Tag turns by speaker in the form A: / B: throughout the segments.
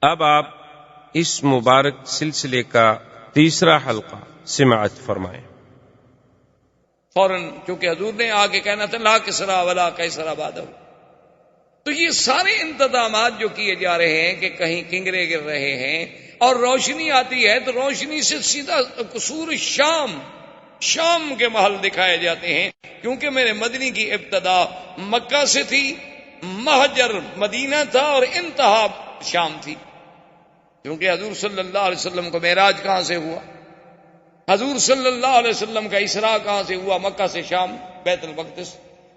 A: اب آپ اس مبارک سلسلے کا تیسرا حلقہ سماعت فرمائیں۔
B: فوراً چونکہ حضور نے آگے کہنا تھا لا کسرا ولا قیصر بعدہ، تو یہ سارے انتظامات جو کیے جا رہے ہیں کہ کہیں کنگرے گر رہے ہیں اور روشنی آتی ہے تو روشنی سے سیدھا قصور شام کے محل دکھائے جاتے ہیں، کیونکہ میرے مدنی کی ابتدا مکہ سے تھی، مہجر مدینہ تھا اور انتہا شام تھی، کیونکہ حضور صلی اللہ علیہ وسلم کو معراج کہاں سے ہوا، حضور صلی اللہ علیہ وسلم کا اسراء کہاں سے ہوا، مکہ سے شام بیت المقدس،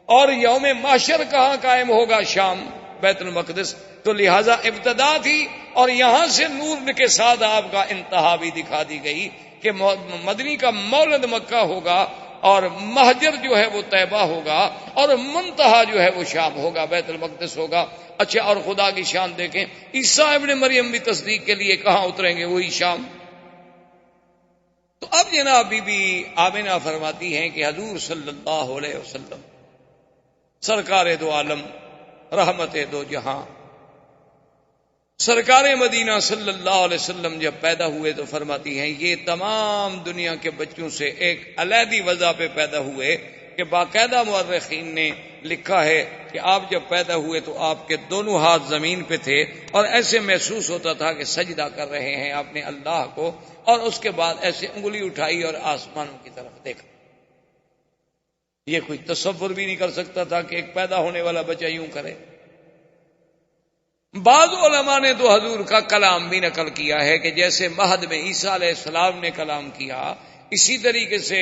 B: اور یوم محشر کہاں قائم ہوگا، شام بیت المقدس، تو لہذا ابتدا تھی اور یہاں سے نور کے ساتھ آپ کا انتہا بھی دکھا دی گئی کہ مدنی کا مولد مکہ ہوگا اور مہجر جو ہے وہ طیبہ ہوگا اور منتہا جو ہے وہ شام ہوگا، بیت المقدس ہوگا۔ اچھا، اور خدا کی شان دیکھیں، عیسیٰ ابن مریم بھی تصدیق کے لیے کہاں اتریں گے، وہی شام۔ تو اب جناب بی بی آمنہ فرماتی ہیں کہ حضور صلی اللہ علیہ وسلم سرکار دو عالم، رحمت دو جہاں، سرکار مدینہ صلی اللہ علیہ وسلم جب پیدا ہوئے تو فرماتی ہیں یہ تمام دنیا کے بچوں سے ایک علیحدی وضع پہ پیدا ہوئے کہ باقاعدہ مورخین نے لکھا ہے کہ آپ جب پیدا ہوئے تو آپ کے دونوں ہاتھ زمین پہ تھے اور ایسے محسوس ہوتا تھا کہ سجدہ کر رہے ہیں آپ نے اللہ کو، اور اس کے بعد ایسے انگلی اٹھائی اور آسمانوں کی طرف دیکھا۔ یہ کوئی تصور بھی نہیں کر سکتا تھا کہ ایک پیدا ہونے والا بچہ یوں کرے۔ بعض علماء نے تو حضور کا کلام بھی نقل کیا ہے کہ جیسے مہد میں عیسیٰ علیہ السلام نے کلام کیا، اسی طریقے سے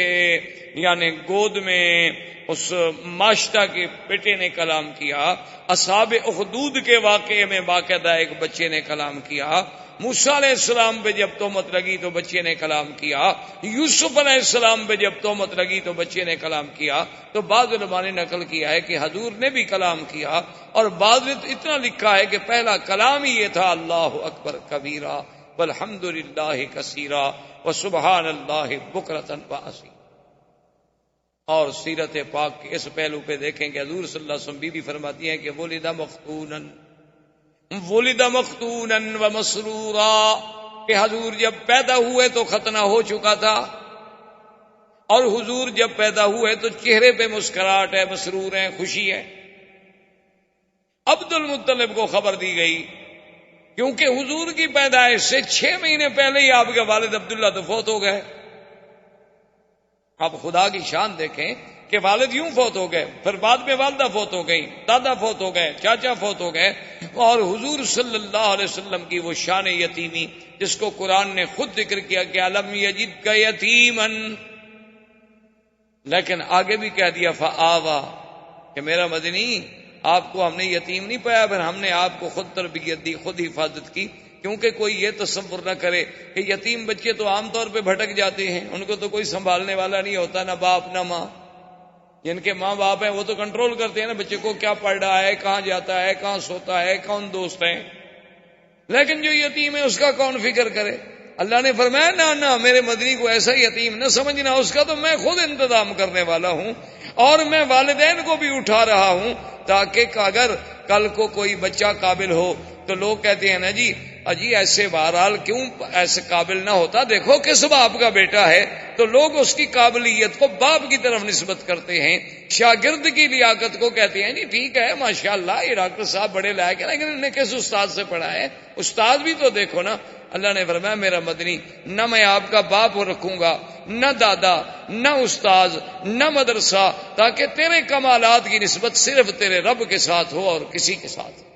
B: یعنی گود میں اس ماشتہ کے بیٹے نے کلام کیا، اصحاب اخدود کے واقعے میں باقاعدہ ایک بچے نے کلام کیا، موسیٰ علیہ السلام پہ جب تہمت لگی تو بچے نے کلام کیا، یوسف علیہ السلام پہ جب تہمت لگی تو بچے نے کلام کیا۔ تو بعض علماء نے نقل کیا ہے کہ حضور نے بھی کلام کیا، اور بعض نے اتنا لکھا ہے کہ پہلا کلام ہی یہ تھا اللہ اکبر کبیرہ والحمد للہ کثیرہ وسبحان اللہ بکرۃ واصیلا۔ اور سیرت پاک کے اس پہلو پہ دیکھیں کہ حضور صلی اللہ علیہ وسلم بی بی فرماتی ہیں کہ ولد مختونا ومسرورا، کہ حضور جب پیدا ہوئے تو ختنہ ہو چکا تھا، اور حضور جب پیدا ہوئے تو چہرے پہ مسکراہٹ ہے، مسرور ہیں، خوشی ہے۔ عبد المطلب کو خبر دی گئی کیونکہ حضور کی پیدائش سے 6 مہینے پہلے ہی آپ کے والد عبداللہ تو فوت ہو گئے۔ اب خدا کی شان دیکھیں کہ والد یوں فوت ہو گئے، پھر بعد میں والدہ فوت ہو گئی، دادا فوت ہو گئے، چاچا فوت ہو گئے، اور حضور صلی اللہ علیہ وسلم کی وہ شان یتیمی جس کو قرآن نے خود ذکر کیا کہ الم یجدک یتیما، لیکن آگے بھی کہہ دیا فآوا، کہ میرا مدنی آپ کو ہم نے یتیم نہیں پایا، پھر ہم نے آپ کو خود تربیت دی، خود حفاظت کی، کیونکہ کوئی یہ تصور نہ کرے کہ یتیم بچے تو عام طور پہ بھٹک جاتے ہیں، ان کو تو کوئی سنبھالنے والا نہیں ہوتا، نہ باپ نہ ماں۔ جن کے ماں باپ ہیں وہ تو کنٹرول کرتے ہیں نا بچے کو، کیا پڑھ رہا ہے، کہاں جاتا ہے، کہاں سوتا ہے، کون دوست ہیں، لیکن جو یتیم ہے اس کا کون فکر کرے؟ اللہ نے فرمایا نہ میرے مدنی کو ایسا یتیم نہ سمجھنا، اس کا تو میں خود انتظام کرنے والا ہوں، اور میں والدین کو بھی اٹھا رہا ہوں تاکہ اگر کل کو کوئی بچہ قابل ہو تو لوگ کہتے ہیں نا جی ایسے بہرحال کیوں ایسے قابل نہ ہوتا، دیکھو کس باپ کا بیٹا ہے، تو لوگ اس کی قابلیت کو باپ کی طرف نسبت کرتے ہیں، شاگرد کی لیاقت کو کہتے ہیں جی ٹھیک ہے ماشاءاللہ یہ ڈاکٹر صاحب بڑے لائق ہیں، لیکن انہوں نے کس استاد سے پڑھا ہے، استاد بھی تو دیکھو نا۔ اللہ نے فرمایا میرا مدنی نہ میں آپ کا باپ رکھوں گا، نہ دادا، نہ استاذ، نہ مدرسہ، تاکہ تیرے کمالات کی نسبت صرف تیرے رب کے ساتھ ہو اور کسی کے ساتھ،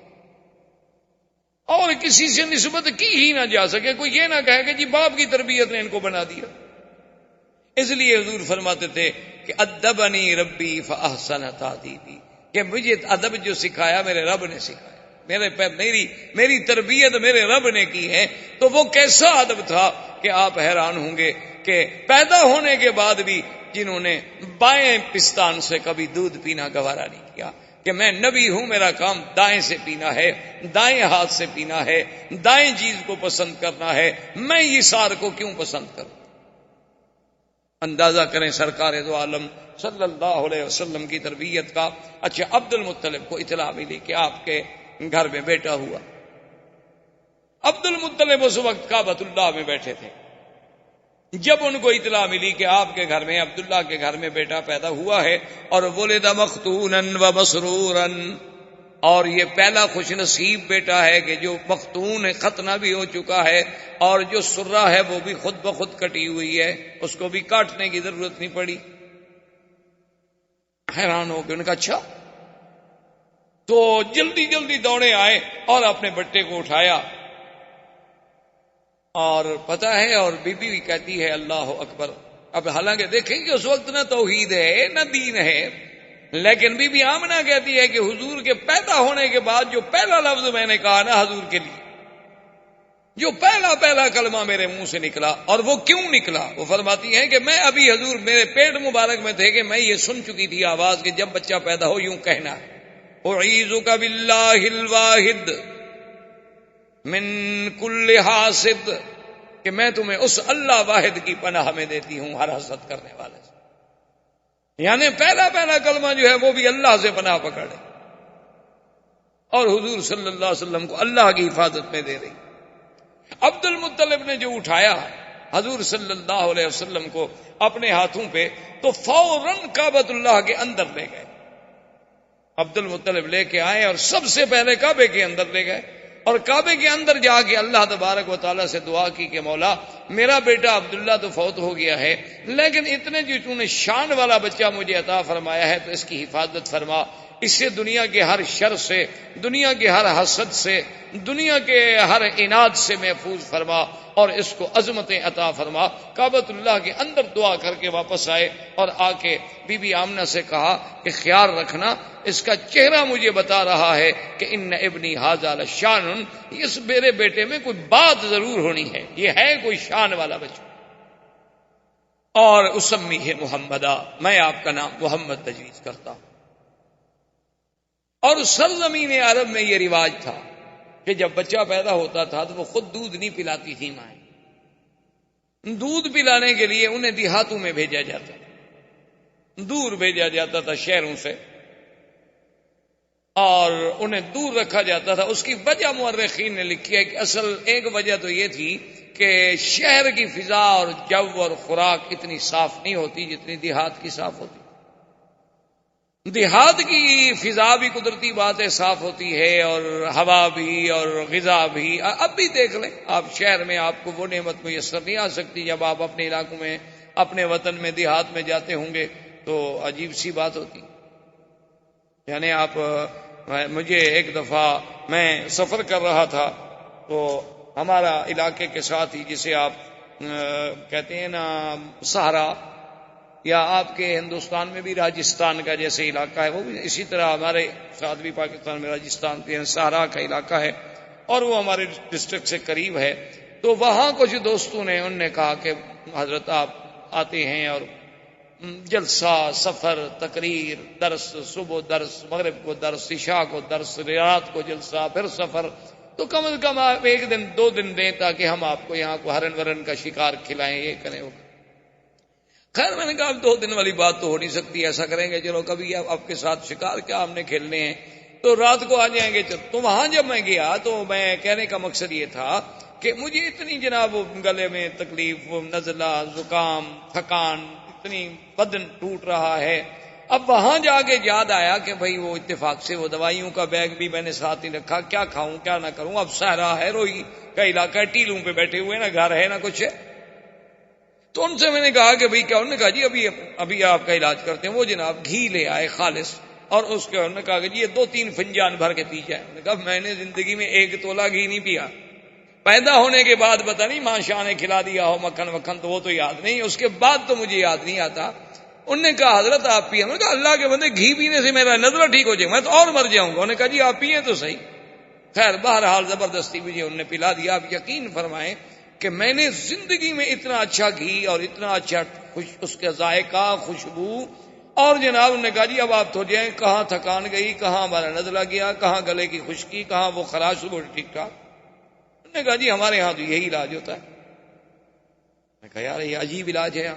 B: اور کسی سے نسبت کی ہی نہ جا سکے، کوئی یہ نہ کہے کہ جی باپ کی تربیت نے ان کو بنا دیا۔ اس لیے حضور فرماتے تھے کہ ادبنی ربی فاحسن تادیبی، کہ مجھے ادب جو سکھایا میرے رب نے سکھایا، میری تربیت میرے رب نے کی ہے، تو وہ کیسا ادب تھا کہ آپ حیران ہوں گے کہ پیدا ہونے کے بعد بھی جنہوں نے بائیں پستان سے کبھی دودھ پینا گوارا نہیں کیا، کہ میں نبی ہوں، میرا کام دائیں سے پینا ہے، دائیں ہاتھ سے پینا ہے، دائیں چیز کو پسند کرنا ہے، میں یہ سار کو کیوں پسند کروں؟ اندازہ کریں سرکار دو عالم صلی اللہ علیہ وسلم کی تربیت کا۔ اچھا، عبد المطلب کو اطلاع ملی کہ آپ کے گھر میں بیٹا ہوا، عبد المطلب اس وقت کعبۃ اللہ میں بیٹھے تھے. جب ان کو اطلاع ملی کہ آپ کے گھر میں عبداللہ کے گھر میں بیٹا پیدا ہوا ہے اور ولد مختونا و مسرورا، اور یہ پہلا خوش نصیب بیٹا ہے کہ جو مختون ہے، ختنہ بھی ہو چکا ہے، اور جو سرہ ہے وہ بھی خود بخود کٹی ہوئی ہے، اس کو بھی کاٹنے کی ضرورت نہیں پڑی. حیران ہو کے ان کا اچھا. تو جلدی جلدی دوڑے آئے اور اپنے بٹے کو اٹھایا، اور پتہ ہے، اور بی بی کہتی ہے اللہ اکبر. اب حالانکہ دیکھیں کہ اس وقت نہ توحید ہے نہ دین ہے، لیکن بی بی آمنہ کہتی ہے کہ حضور کے پیدا ہونے کے بعد جو پہلا لفظ میں نے کہا نا حضور کے لیے، جو پہلا کلمہ میرے منہ سے نکلا، اور وہ کیوں نکلا، وہ فرماتی ہیں کہ میں ابھی حضور میرے پیٹ مبارک میں تھے کہ میں یہ سن چکی تھی آواز کہ جب بچہ پیدا ہو یوں کہنا ہے اعیذک باللہ الواحد من کل حاسد، کہ میں تمہیں اس اللہ واحد کی پناہ میں دیتی ہوں ہر حسد کرنے والے سے. یعنی پہلا کلمہ جو ہے وہ بھی اللہ سے پناہ پکڑے، اور حضور صلی اللہ علیہ وسلم کو اللہ کی حفاظت میں دے رہی. عبد المطلب نے جو اٹھایا حضور صلی اللہ علیہ وسلم کو اپنے ہاتھوں پہ، تو فوراً کعبۃ اللہ کے اندر لے گئے. عبد المطلب لے کے آئے اور سب سے پہلے کعبے کے اندر لے گئے، اور کعبے کے اندر جا کے اللہ تبارک و تعالیٰ سے دعا کی کہ مولا میرا بیٹا عبداللہ تو فوت ہو گیا ہے، لیکن اتنے جو تو نے شان والا بچہ مجھے عطا فرمایا ہے تو اس کی حفاظت فرما، اس سے دنیا کے ہر شر سے، دنیا کے ہر حسد سے، دنیا کے ہر عناد سے محفوظ فرما، اور اس کو عظمتیں عطا فرما. کعبۃ اللہ کے اندر دعا کر کے واپس آئے، اور آ کے بی بی آمنہ سے کہا کہ خیال رکھنا، اس کا چہرہ مجھے بتا رہا ہے کہ ان ابنی ھذا لشان، اس میرے بیٹے میں کوئی بات ضرور ہونی ہے، یہ ہے کوئی شان والا بچہ. اور اسمیہ محمدہ، میں آپ کا نام محمد تجویز کرتا ہوں. اور سرزمین عرب میں یہ رواج تھا کہ جب بچہ پیدا ہوتا تھا تو وہ خود دودھ نہیں پلاتی تھی مائیں، دودھ پلانے کے لیے انہیں دیہاتوں میں بھیجا جاتا تھا، دور بھیجا جاتا تھا شہروں سے، اور انہیں دور رکھا جاتا تھا. اس کی وجہ مورخین نے لکھی ہے کہ اصل ایک وجہ تو یہ تھی کہ شہر کی فضا اور جو اور خوراک اتنی صاف نہیں ہوتی جتنی دیہات کی صاف ہوتی. دیہات کی فضا بھی قدرتی بات ہے صاف ہوتی ہے، اور ہوا بھی اور غذا بھی. اب بھی دیکھ لیں آپ، شہر میں آپ کو وہ نعمت میسر نہیں آ سکتی، جب آپ اپنے علاقوں میں، اپنے وطن میں، دیہات میں جاتے ہوں گے تو عجیب سی بات ہوتی. یعنی آپ، مجھے ایک دفعہ میں سفر کر رہا تھا تو ہمارا علاقے کے ساتھ ہی، جسے آپ کہتے ہیں نا سہارا، یا آپ کے ہندوستان میں بھی راجستھان کا جیسے علاقہ ہے، وہ بھی اسی طرح ہمارے ساتھ بھی پاکستان میں راجستھان کے سہارا کا علاقہ ہے، اور وہ ہمارے ڈسٹرکٹ سے قریب ہے. تو وہاں کچھ دوستوں نے، انہوں نے کہا کہ حضرت آپ آتے ہیں اور جلسہ، سفر، تقریر، درس، صبح درس، مغرب کو درس، عشاء کو درس، رات کو جلسہ، پھر سفر، تو کم از کم آپ ایک دن 2 دن دیں تاکہ ہم آپ کو یہاں کو ہرن ورن کا شکار کھلائیں، یہ کریں وہ. خیر میں نے کہا 2 دن والی بات تو ہو نہیں سکتی، ایسا کریں گے چلو کبھی آپ کے ساتھ شکار کیا ہم نے کھیلنے ہیں، تو رات کو آ جائیں گے. تو وہاں جب میں گیا تو میں کہنے کا مقصد یہ تھا کہ مجھے اتنی جناب گلے میں تکلیف، نزلہ، زکام، تھکان، اتنی بدن ٹوٹ رہا ہے. اب وہاں جا کے یاد آیا کہ بھئی وہ اتفاق سے وہ دوائیوں کا بیگ بھی میں نے ساتھ نہیں رکھا، کیا کھاؤں کیا نہ کروں. اب صحرا ہے، روئی کا علاقہ ہے، ٹیلوں پہ بیٹھے ہوئے، نہ گھر ہے نہ کچھ ہے. تو ان سے میں نے کہا کہ بھئی کیا؟ انہوں نے کہا جی ابھی آپ کا علاج کرتے ہیں. وہ جناب گھی لے آئے خالص، اور اس کے انہوں نے کہا کہ جی یہ 2-3 فنجان بھر کے پی جائے. انہوں نے کہا میں نے زندگی میں 1 تولہ گھی نہیں پیا. پیدا ہونے کے بعد پتہ نہیں ماں شاہ نے کھلا دیا ہو مکھن وکھن، تو وہ تو یاد نہیں، اس کے بعد تو مجھے یاد نہیں آتا. انہوں نے کہا حضرت آپ پیے. انہوں نے کہا اللہ کے بندے گھی پینے سے میرا نظر ٹھیک ہو جائے، میں تو اور مر جاؤں گا. انہوں نے کہا جی آپ پیئے تو صحیح. خیر بہرحال زبردستی مجھے انہوں نے پلا دیا. آپ یقین فرمائیں کہ میں نے زندگی میں اتنا اچھا گھی اور اتنا اچھا اس کا ذائقہ، خوشبو، اور جناب انہوں نے کہا جی اب آپ تو جائیں، کہاں تھکان گئی، کہاں ہمارا نزلہ گیا، کہاں گلے کی خشکی، کہاں وہ خراش، وہ ٹھیک ٹھاک. انہوں نے کہا جی ہمارے ہاں تو یہی علاج ہوتا ہے. میں کہا یار یہ عجیب علاج ہے.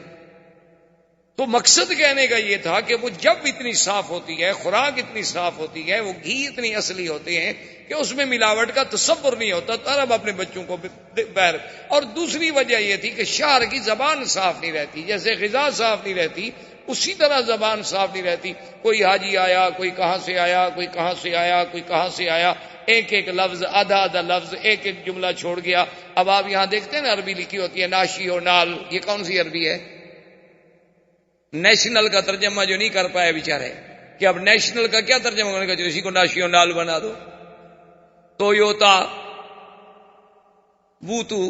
B: تو مقصد کہنے کا یہ تھا کہ وہ جب اتنی صاف ہوتی ہے، خوراک اتنی صاف ہوتی ہے، وہ گھی اتنی اصلی ہوتے ہیں کہ اس میں ملاوٹ کا تصور نہیں ہوتا، تو عرب اپنے بچوں کو باہر. اور دوسری وجہ یہ تھی کہ شہر کی زبان صاف نہیں رہتی، جیسے غذا صاف نہیں رہتی اسی طرح زبان صاف نہیں رہتی. کوئی حاجی آیا، کوئی کہاں سے آیا، کوئی کہاں سے آیا، کوئی کہاں سے آیا، ایک ایک لفظ، آدھا آدھا لفظ، ایک ایک جملہ چھوڑ گیا. اب آپ یہاں دیکھتے ہیں نا عربی لکھی ہوتی ہے ناشی و نال، یہ کون سی عربی ہے؟ نیشنل کا ترجمہ جو نہیں کر پائے بیچارے، کہ اب نیشنل کا کیا ترجمہ کرنے کا، جو اسی کو ناشی و نال بنا دو. تویوتا، ووتو،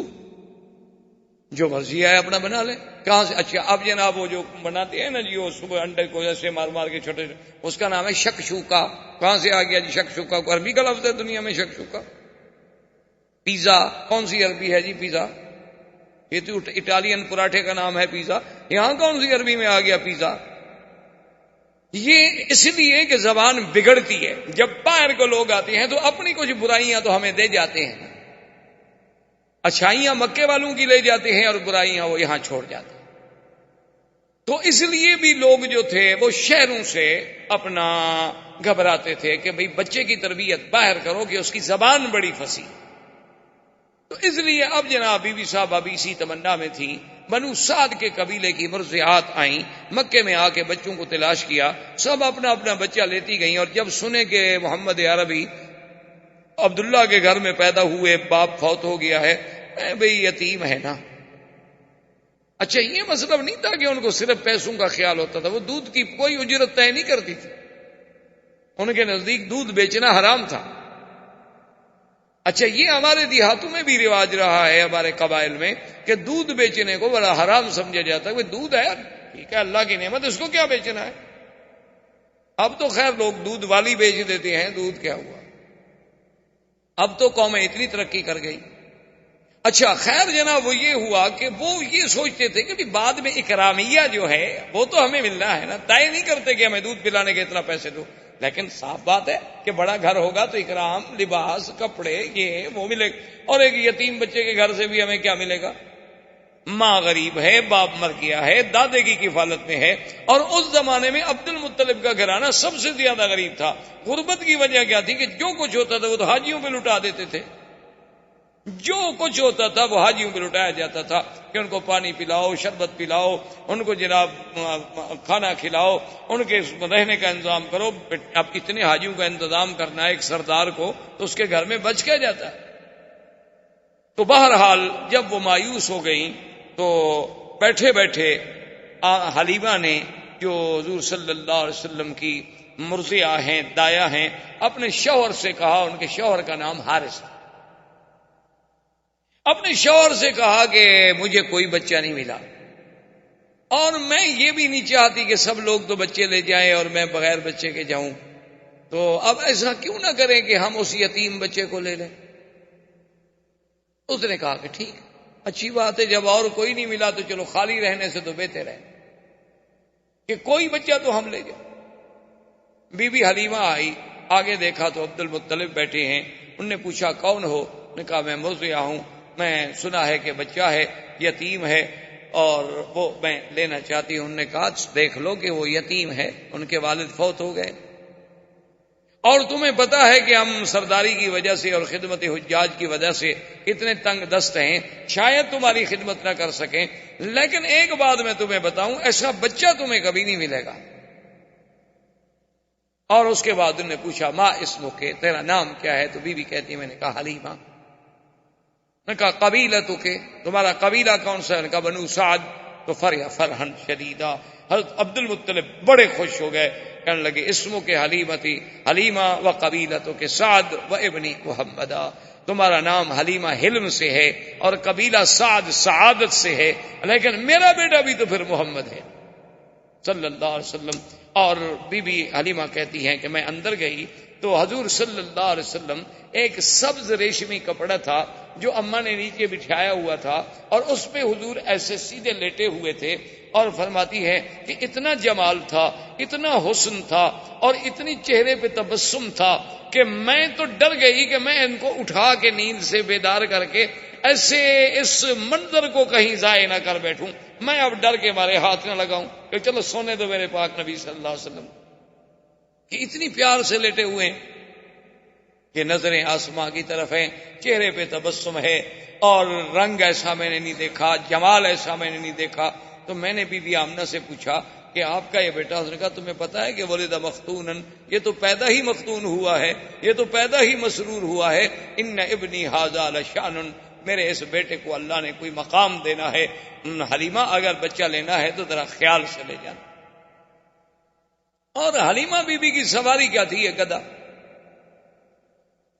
B: جو مرضی ہے اپنا بنا لے. کہاں سے؟ اچھا اب جناب وہ جو بناتے ہیں نا جی، وہ صبح انڈے کو ایسے مار مار کے چھوٹے، اس کا نام ہے شکشوکا. کہاں سے آ گیا جی شکشوکا؟ کو عربی کا لفظ ہے دنیا میں شکشوکا. پیزا کون سی عربی ہے جی پیزا؟ یہ تو اٹالین پراٹھے کا نام ہے پیزا. یہاں کون سی عربی میں آ گیا پیزا؟ یہ اس لیے کہ زبان بگڑتی ہے. جب باہر کو لوگ آتے ہیں تو اپنی کچھ برائیاں تو ہمیں دے جاتے ہیں، اچھائیاں مکے والوں کی لے جاتے ہیں اور برائیاں وہ یہاں چھوڑ جاتے ہیں. تو اس لیے بھی لوگ جو تھے وہ شہروں سے اپنا گھبراتے تھے کہ بھئی بچے کی تربیت باہر کرو کہ اس کی زبان بڑی فصیح. تو اس لیے اب جناب بی بی صاحب ابھی اسی تمنا میں تھی. بنو سعد کے قبیلے کی مرضعات آئیں، مکے میں آ کے بچوں کو تلاش کیا، سب اپنا اپنا بچہ لیتی گئیں. اور جب سنے کہ محمد عربی عبداللہ کے گھر میں پیدا ہوئے، باپ فوت ہو گیا ہے، بھئی یتیم ہے نا. اچھا یہ مطلب نہیں تھا کہ ان کو صرف پیسوں کا خیال ہوتا تھا، وہ دودھ کی کوئی اجرت طے نہیں کرتی تھی، ان کے نزدیک دودھ بیچنا حرام تھا. اچھا یہ ہمارے دیہاتوں میں بھی رواج رہا ہے، ہمارے قبائل میں، کہ دودھ بیچنے کو بڑا حرام سمجھا جاتا ہے. کہ دودھ ہے ٹھیک ہے، اللہ کی نعمت، اس کو کیا بیچنا ہے. اب تو خیر لوگ دودھ والی بیچ دیتے ہیں، دودھ کیا ہوا، اب تو قومیں اتنی ترقی کر گئی. اچھا خیر جناب وہ یہ ہوا کہ وہ یہ سوچتے تھے کہ بعد میں اکرامیہ جو ہے وہ تو ہمیں ملنا ہے نا، طے نہیں کرتے کہ ہمیں دودھ پلانے کے اتنا پیسے دو. لیکن صاف بات ہے کہ بڑا گھر ہوگا تو اکرام، لباس، کپڑے، یہ وہ ملے گا. اور ایک یتیم بچے کے گھر سے بھی ہمیں کیا ملے گا؟ ماں غریب ہے، باپ مر گیا ہے، دادے کی کفالت میں ہے. اور اس زمانے میں عبد المطلب کا گھرانہ سب سے زیادہ غریب تھا. غربت کی وجہ کیا تھی کہ جو کچھ ہوتا تھا وہ تو حاجیوں پہ لٹا دیتے تھے. جو کچھ ہوتا تھا وہ حاجیوں پہ لٹایا جاتا تھا کہ ان کو پانی پلاؤ، شربت پلاؤ، ان کو جناب کھانا کھلاؤ، ان کے رہنے کا انتظام کرو. اب اتنے حاجیوں کا انتظام کرنا ہے ایک سردار کو، تو اس کے گھر میں بچ کیا جاتا ہے. تو بہرحال جب وہ مایوس ہو گئیں تو بیٹھے بیٹھے حلیمہ نے، جو حضور صلی اللہ علیہ وسلم کی مرضعہ ہیں، دایا ہیں، اپنے شوہر سے کہا، ان کے شوہر کا نام حارث، اپنے شوہر سے کہا کہ مجھے کوئی بچہ نہیں ملا، اور میں یہ بھی نہیں چاہتی کہ سب لوگ تو بچے لے جائیں اور میں بغیر بچے کے جاؤں. تو اب ایسا کیوں نہ کریں کہ ہم اس یتیم بچے کو لے لیں. اس نے کہا کہ ٹھیک اچھی بات ہے، جب اور کوئی نہیں ملا تو چلو خالی رہنے سے تو بہتر ہے کہ کوئی بچہ تو ہم لے جائیں. بی بی حلیمہ آئی، آگے دیکھا تو عبد المطلب بیٹھے ہیں. انہوں نے پوچھا کون ہو؟ نے کہا میں مرضعہ ہوں، میں سنا ہے کہ بچہ ہے، یتیم ہے اور وہ میں لینا چاہتی ہوں. انہوں نے کہا دیکھ لو کہ وہ یتیم ہے، ان کے والد فوت ہو گئے، اور تمہیں پتا ہے کہ ہم سرداری کی وجہ سے اور خدمت حجاج کی وجہ سے اتنے تنگ دست ہیں، شاید تمہاری خدمت نہ کر سکیں، لیکن ایک بات میں تمہیں بتاؤں، ایسا بچہ تمہیں کبھی نہیں ملے گا. اور اس کے بعد انہوں نے پوچھا ما اسمک، تیرا نام کیا ہے؟ تو بی بی کہتی ہے میں نے کہا حلیمہ. نے کہا قبیلتو کے، تمہارا قبیلہ کون سا ہے؟ نے کہا بنو سعد. تو فرحن شدیدہ، حضرت عبد المطلب بڑے خوش ہو گئے، کہنے لگے اسمو کے حلیمتی، حلیمہ و قبیلتو کے سعد و ابنی محمدہ، تمہارا نام حلیمہ حلم سے ہے اور قبیلہ سعد سعادت سے ہے، لیکن میرا بیٹا بھی تو پھر محمد ہے صلی اللہ علیہ وسلم. اور بی بی حلیمہ کہتی ہیں کہ میں اندر گئی تو حضور صلی اللہ علیہ وسلم ایک سبز ریشمی کپڑا تھا جو اماں نے نیچے بچھایا ہوا تھا، اور اس پہ حضور ایسے سیدھے لیٹے ہوئے تھے، اور فرماتی ہے کہ اتنا جمال تھا، اتنا حسن تھا، اور اتنی چہرے پہ تبسم تھا کہ میں تو ڈر گئی کہ میں ان کو اٹھا کے نیند سے بیدار کر کے ایسے اس منظر کو کہیں ضائع نہ کر بیٹھوں. میں اب ڈر کے مارے ہاتھ نہ لگاؤں کہ چلو سونے دو میرے پاک نبی صلی اللہ علیہ وسلم، کہ اتنی پیار سے لیٹے ہوئے ہیں. کہ نظریں آسماں کی طرف ہیں، چہرے پہ تبسم ہے، اور رنگ ایسا میں نے نہیں دیکھا، جمال ایسا میں نے نہیں دیکھا۔ تو میں نے بی بی آمنہ سے پوچھا کہ آپ کا یہ بیٹا، اس نے کہا تمہیں پتا ہے کہ ولد مختونن، یہ تو پیدا ہی مختون ہوا ہے، یہ تو پیدا ہی مسرور ہوا ہے۔ ان ابنی ھذا لشأن، میرے اس بیٹے کو اللہ نے کوئی مقام دینا ہے۔ حلیمہ اگر بچہ لینا ہے تو ذرا خیال سے لے جانا۔ اور حلیمہ بی بی کی سواری کیا تھی؟ یہ گدھا۔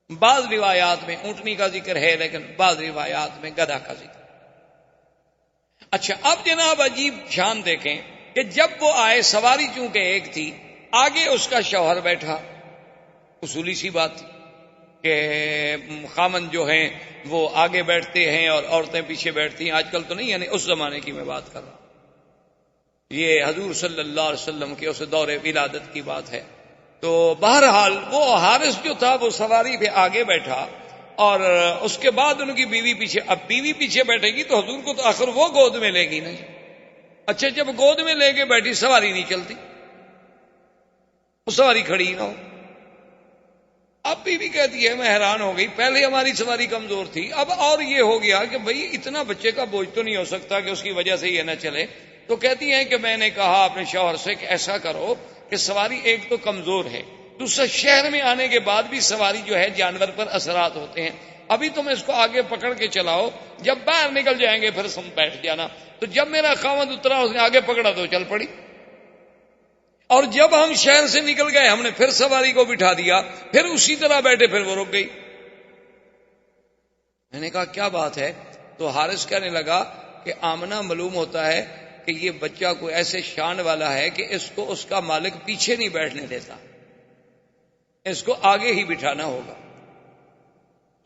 B: بعض روایات میں اونٹنی کا ذکر ہے، لیکن بعض روایات میں گدھا کا ذکر۔ اچھا، اب جناب عجیب شان دیکھیں کہ جب وہ آئے، سواری چونکہ ایک تھی، آگے اس کا شوہر بیٹھا، اصولی سی بات تھی کہ خامن جو ہیں وہ آگے بیٹھتے ہیں اور عورتیں پیچھے بیٹھتی ہیں۔ آج کل تو نہیں، یعنی اس زمانے کی میں بات کر رہا ہوں، یہ حضور صلی اللہ علیہ وسلم کے اس دور ولادت کی بات ہے۔ تو بہرحال وہ حارث جو تھا وہ سواری پہ آگے بیٹھا، اور اس کے بعد ان کی بیوی پیچھے۔ اب بیوی پیچھے بیٹھے گی تو حضور کو تو آخر وہ گود میں لے گی نا۔ اچھا، جب گود میں لے کے بیٹھی، سواری نہیں چلتی، وہ سواری کھڑی نہ ہو۔ اب بیوی کہتی ہے میں حیران ہو گئی، پہلے ہماری سواری کمزور تھی، اب اور یہ ہو گیا کہ بھئی اتنا بچے کا بوجھ تو نہیں ہو سکتا کہ اس کی وجہ سے یہ نہ چلے۔ تو کہتی ہیں کہ میں نے کہا اپنے شوہر سے کہ ایسا کرو کہ سواری ایک تو کمزور ہے، دوسرا شہر میں آنے کے بعد بھی سواری جو ہے جانور پر اثرات ہوتے ہیں، ابھی تم اس کو آگے پکڑ کے چلاؤ، جب باہر نکل جائیں گے پھر تم بیٹھ جانا۔ تو جب میرا خاوند اترا، اس نے آگے پکڑا تو چل پڑی، اور جب ہم شہر سے نکل گئے ہم نے پھر سواری کو بٹھا دیا، پھر اسی طرح بیٹھے، پھر وہ رک گئی۔ میں نے کہا کیا بات ہے؟ تو حارث کہنے لگا کہ آمنہ معلوم ہوتا ہے کہ یہ بچہ کوئی ایسے شان والا ہے کہ اس کو اس کا مالک پیچھے نہیں بیٹھنے دیتا، اس کو آگے ہی بٹھانا ہوگا،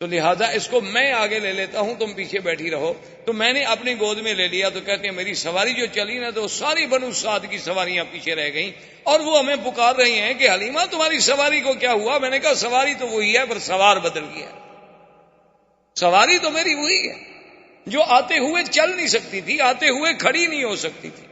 B: تو لہذا اس کو میں آگے لے لیتا ہوں، تم پیچھے بیٹھی رہو۔ تو میں نے اپنی گود میں لے لیا۔ تو کہتے ہیں میری سواری جو چلی نا تو ساری بنو سعد کی سواریاں پیچھے رہ گئیں، اور وہ ہمیں پکار رہی ہیں کہ حلیمہ تمہاری سواری کو کیا ہوا؟ میں نے کہا سواری تو وہی ہے، پر سوار بدل گیا۔ سواری تو میری وہی ہے جو آتے ہوئے چل نہیں سکتی تھی، آتے ہوئے کھڑی نہیں ہو سکتی تھی۔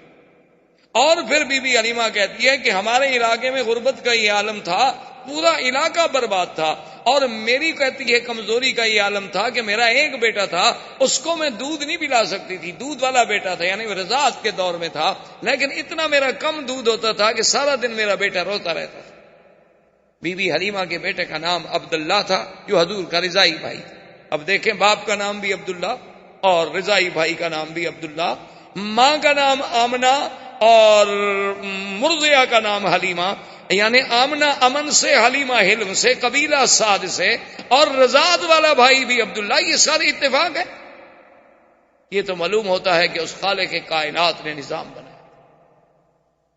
B: اور پھر بی بی حلیمہ کہتی ہے کہ ہمارے علاقے میں غربت کا یہ عالم تھا، پورا علاقہ برباد تھا، اور میری کہتی ہے کمزوری کا یہ عالم تھا کہ میرا ایک بیٹا تھا، اس کو میں دودھ نہیں پلا سکتی تھی، دودھ والا بیٹا تھا، یعنی رضاعت کے دور میں تھا، لیکن اتنا میرا کم دودھ ہوتا تھا کہ سارا دن میرا بیٹا روتا رہتا تھا۔ بی بی حلیمہ کے بیٹے کا نام عبداللہ تھا، جو حضور کا رضائی بھائی تھا۔ اب دیکھیں، باپ کا نام بھی عبداللہ اور رضائی بھائی کا نام بھی عبداللہ، ماں کا نام آمنہ اور مرضیہ کا نام حلیمہ، یعنی آمنہ امن سے، حلیمہ حلم سے، قبیلہ سعد سے، اور رضاعت والا بھائی بھی عبداللہ۔ یہ سارے اتفاق ہے۔ یہ تو معلوم ہوتا ہے کہ اس خالق کائنات نے نظام بنایا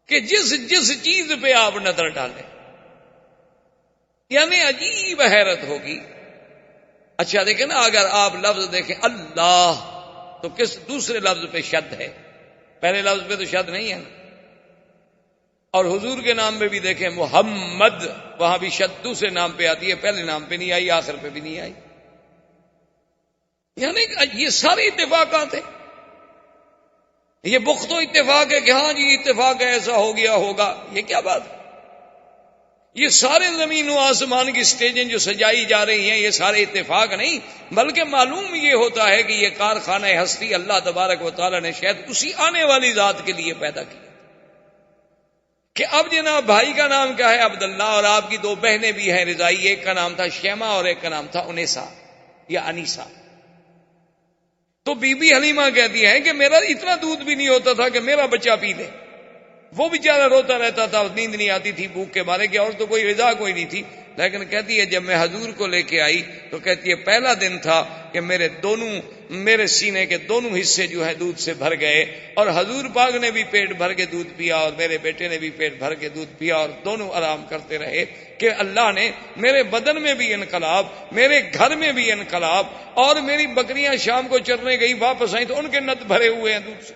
B: کہ جس جس چیز پہ آپ نظر ڈالیں، یعنی عجیب حیرت ہوگی۔ اچھا دیکھیں نا، اگر آپ لفظ دیکھیں اللہ تو کس دوسرے لفظ پہ شد ہے، پہلے لفظ پہ تو شد نہیں ہے نا۔ اور حضور کے نام پہ بھی دیکھیں محمد، وہاں بھی شد دوسرے نام پہ آتی ہے، پہلے نام پہ نہیں آئی، آخر پہ بھی نہیں آئی۔ یعنی یہ سارے اتفاقات ہیں۔ یہ بخت و اتفاق ہے کہ ہاں جی اتفاق ہے، ایسا ہو گیا ہوگا، یہ کیا بات ہے؟ یہ سارے زمین و آسمان کی سٹیجیں جو سجائی جا رہی ہیں، یہ سارے اتفاق نہیں، بلکہ معلوم یہ ہوتا ہے کہ یہ کارخانہ ہستی اللہ تبارک و تعالی نے شاید اسی آنے والی ذات کے لیے پیدا کیا کہ اب جناب بھائی کا نام کیا ہے؟ عبداللہ، اور آپ کی دو بہنیں بھی ہیں رضائی، ایک کا نام تھا شیمہ اور ایک کا نام تھا انیسا یا انیسا۔ تو بی بی حلیمہ کہتی ہے کہ میرا اتنا دودھ بھی نہیں ہوتا تھا کہ میرا بچہ پی لے، وہ بیچارہ روتا رہتا تھا، نیند نہیں آتی تھی بھوک کے مارے، کہ اور تو کوئی رضا کوئی نہیں تھی۔ لیکن کہتی ہے جب میں حضور کو لے کے آئی تو کہتی ہے پہلا دن تھا کہ میرے سینے کے دونوں حصے جو ہے دودھ سے بھر گئے، اور حضور پاک نے بھی پیٹ بھر کے دودھ پیا اور میرے بیٹے نے بھی پیٹ بھر کے دودھ پیا، اور دونوں آرام کرتے رہے کہ اللہ نے میرے بدن میں بھی انقلاب، میرے گھر میں بھی انقلاب، اور میری بکریاں شام کو چرنے گئی، واپس آئیں تو ان کے نت بھرے ہوئے ہیں دودھ سے۔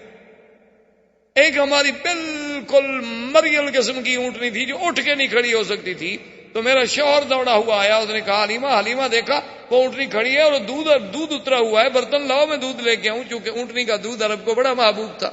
B: ایک ہماری بالکل مریل قسم کی اونٹنی تھی جو اٹھ کے نہیں کھڑی ہو سکتی تھی، تو میرا شوہر دوڑا ہوا آیا، اس نے کہا حلیمہ دیکھا وہ اونٹنی کھڑی ہے اور دودھ اترا ہوا ہے، برتن لاؤ میں دودھ لے کے آؤں، چونکہ اونٹنی کا دودھ عرب کو بڑا محبوب تھا۔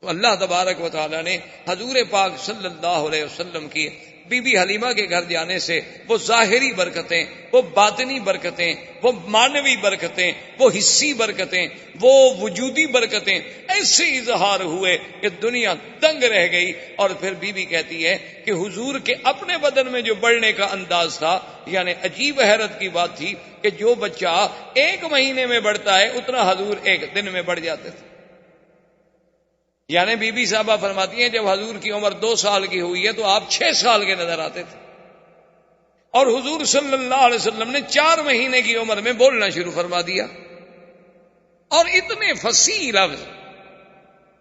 B: تو اللہ تبارک و تعالی نے حضور پاک صلی اللہ علیہ وسلم کی بی بی حلیمہ کے گھر جانے سے وہ ظاہری برکتیں، وہ باطنی برکتیں، وہ معنوی برکتیں، وہ حصی برکتیں، وہ وجودی برکتیں ایسے اظہار ہوئے کہ دنیا دنگ رہ گئی۔ اور پھر بی بی کہتی ہے کہ حضور کے اپنے بدن میں جو بڑھنے کا انداز تھا، یعنی عجیب حیرت کی بات تھی کہ جو بچہ 1 مہینے میں بڑھتا ہے اتنا حضور 1 دن میں بڑھ جاتے تھے۔ یعنی بی بی صاحبہ فرماتی ہیں جب حضور کی عمر 2 سال کی ہوئی ہے تو آپ 6 سال کے نظر آتے تھے، اور حضور صلی اللہ علیہ وسلم نے 4 مہینے کی عمر میں بولنا شروع فرما دیا، اور اتنے فصیح لفظ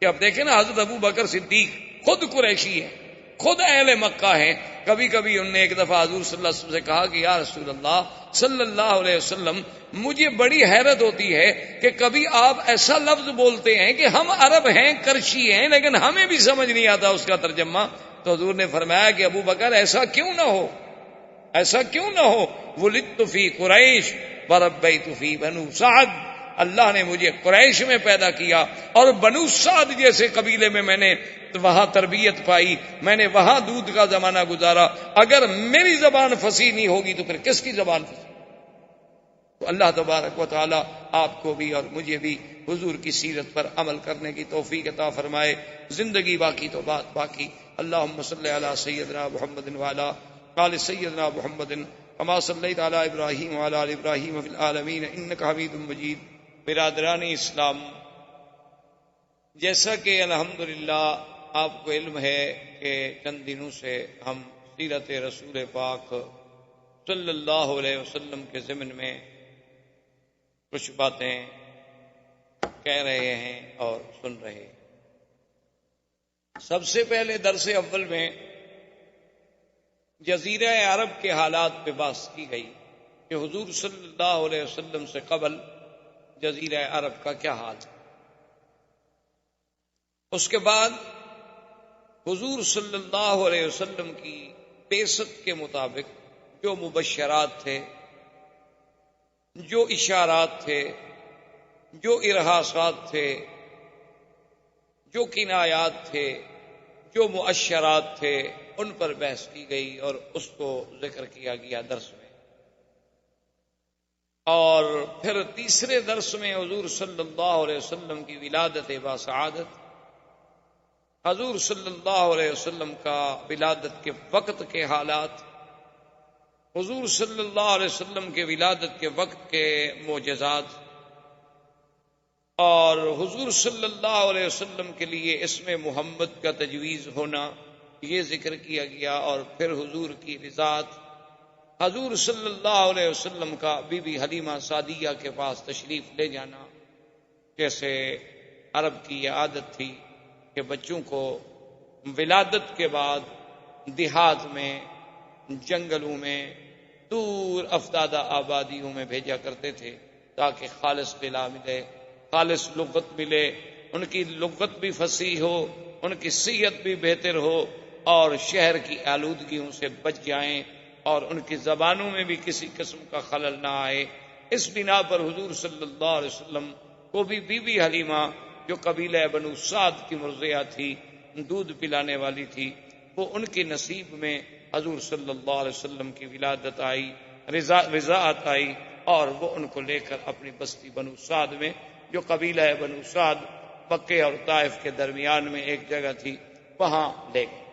B: کہ اب دیکھیں نا، حضرت ابو بکر صدیق خود قریشی ہے، خود اہل مکہ ہیں۔ کبھی کبھی انہوں نے ایک دفعہ حضور صلی اللہ علیہ وسلم سے کہا کہ یا رسول اللہ صلی اللہ علیہ وسلم، مجھے بڑی حیرت ہوتی ہے کہ کبھی آپ ایسا لفظ بولتے ہیں کہ ہم عرب ہیں، کرشی ہیں، لیکن ہمیں بھی سمجھ نہیں آتا اس کا ترجمہ۔ تو حضور نے فرمایا کہ ابو بکر ایسا کیوں نہ ہو، ایسا کیوں نہ ہو، ولدت فی قریش وربیت فی بنو سعد، اللہ نے مجھے قریش میں پیدا کیا اور بنو سعد جیسے قبیلے میں نے وہاں تربیت پائی، میں نے وہاں دودھ کا زمانہ گزارا۔ اگر میری زبان فصیح نہیں ہوگی تو پھر کس کی زبان فصیح؟ تو اللہ تبارک و تعالی آپ کو بھی اور مجھے بھی حضور کی سیرت پر عمل کرنے کی توفیق عطا فرمائے۔ زندگی باقی تو بات باقی۔ اللہم صلی علی سیدنا محمد وعلی آل سیدنا محمد کما صلیت علی ابراہیم وعلی آل ابراہیم فی العالمین انک حمید مجید۔ برادران اسلام، جیسا کہ الحمدللہ آپ کو علم ہے کہ چند دنوں سے ہم سیرت رسول پاک صلی اللہ علیہ وسلم کے ضمن میں کچھ باتیں کہہ رہے ہیں اور سن رہے ہیں۔ سب سے پہلے درس اول میں جزیرہ عرب کے حالات پہ بحث کی گئی کہ حضور صلی اللہ علیہ وسلم سے قبل جزیرہ عرب کا کیا حال ہے۔ اس کے بعد حضور صلی اللہ علیہ وسلم کی بعثت کے مطابق جو مبشرات تھے، جو اشارات تھے، جو ارہاسات تھے، جو کنایات تھے، جو مؤشرات تھے، ان پر بحث کی گئی اور اس کو ذکر کیا گیا درس میں۔ اور پھر تیسرے درس میں حضور صلی اللہ علیہ وسلم کی ولادت باسعادت، حضور صلی اللہ علیہ وسلم کا ولادت کے وقت کے حالات، حضور صلی اللہ علیہ وسلم کے ولادت کے وقت کے معجزات، اور حضور صلی اللہ علیہ وسلم کے لیے اسم محمد کا تجویز ہونا، یہ ذکر کیا گیا۔ اور پھر حضور کی رضاعت، حضور صلی اللہ علیہ وسلم کا بی بی حلیمہ سعدیہ کے پاس تشریف لے جانا، جیسے عرب کی یہ عادت تھی کہ بچوں کو ولادت کے بعد دیہات میں، جنگلوں میں، دور افتادہ آبادیوں میں بھیجا کرتے تھے تاکہ خالص غذا ملے، خالص لغت ملے، ان کی لغت بھی فصیح ہو، ان کی صحت بھی بہتر ہو، اور شہر کی آلودگیوں سے بچ جائیں، اور ان کی زبانوں میں بھی کسی قسم کا خلل نہ آئے۔ اس بنا پر حضور صلی اللہ علیہ وسلم کو بھی بی بی حلیمہ جو قبیلہ بنو سعد کی مرضیہ تھی، دودھ پلانے والی تھی، وہ ان کی نصیب میں حضور صلی اللہ علیہ وسلم کی ولادت آئی، رضاعت آئی، اور وہ ان کو لے کر اپنی بستی بنو سعد میں، جو قبیلہ بنو سعد مکے اور طائف کے درمیان میں ایک جگہ تھی، وہاں لے گئے۔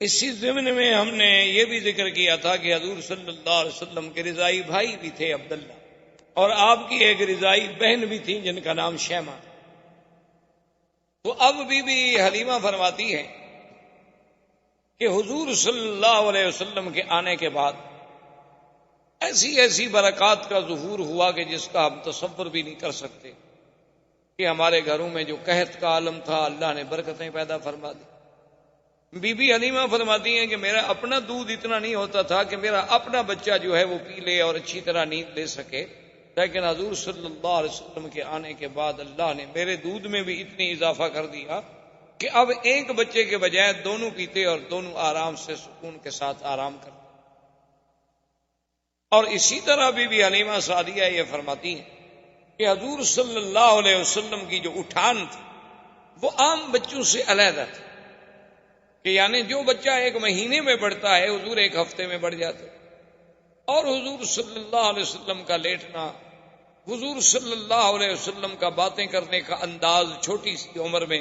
B: اسی ضمن میں ہم نے یہ بھی ذکر کیا تھا کہ حضور صلی اللہ علیہ وسلم کے رضائی بھائی بھی تھے عبداللہ، اور آپ کی ایک رضائی بہن بھی تھی جن کا نام شیمہ۔ تو اب بی بی حلیمہ فرماتی ہے کہ حضور صلی اللہ علیہ وسلم کے آنے کے بعد ایسی ایسی برکات کا ظہور ہوا کہ جس کا ہم تصور بھی نہیں کر سکتے، کہ ہمارے گھروں میں جو قحط کا عالم تھا اللہ نے برکتیں پیدا فرما دی۔ بی بی حلیمہ فرماتی ہیں کہ میرا اپنا دودھ اتنا نہیں ہوتا تھا کہ میرا اپنا بچہ جو ہے وہ پی لے اور اچھی طرح نیند لے سکے، لیکن حضور صلی اللہ علیہ وسلم کے آنے کے بعد اللہ نے میرے دودھ میں بھی اتنی اضافہ کر دیا کہ اب ایک بچے کے بجائے دونوں پیتے اور دونوں آرام سے سکون کے ساتھ آرام کرتے۔ اور اسی طرح بی بی حلیمہ سعدیہ یہ فرماتی ہیں کہ حضور صلی اللہ علیہ وسلم کی جو اٹھان تھی وہ عام بچوں سے علیحدہ تھی، کہ یعنی جو بچہ 1 مہینے میں بڑھتا ہے حضور 1 ہفتے میں بڑھ جاتے. اور حضور صلی اللہ علیہ وسلم کا لیٹنا، حضور صلی اللہ علیہ وسلم کا باتیں کرنے کا انداز چھوٹی سی عمر میں،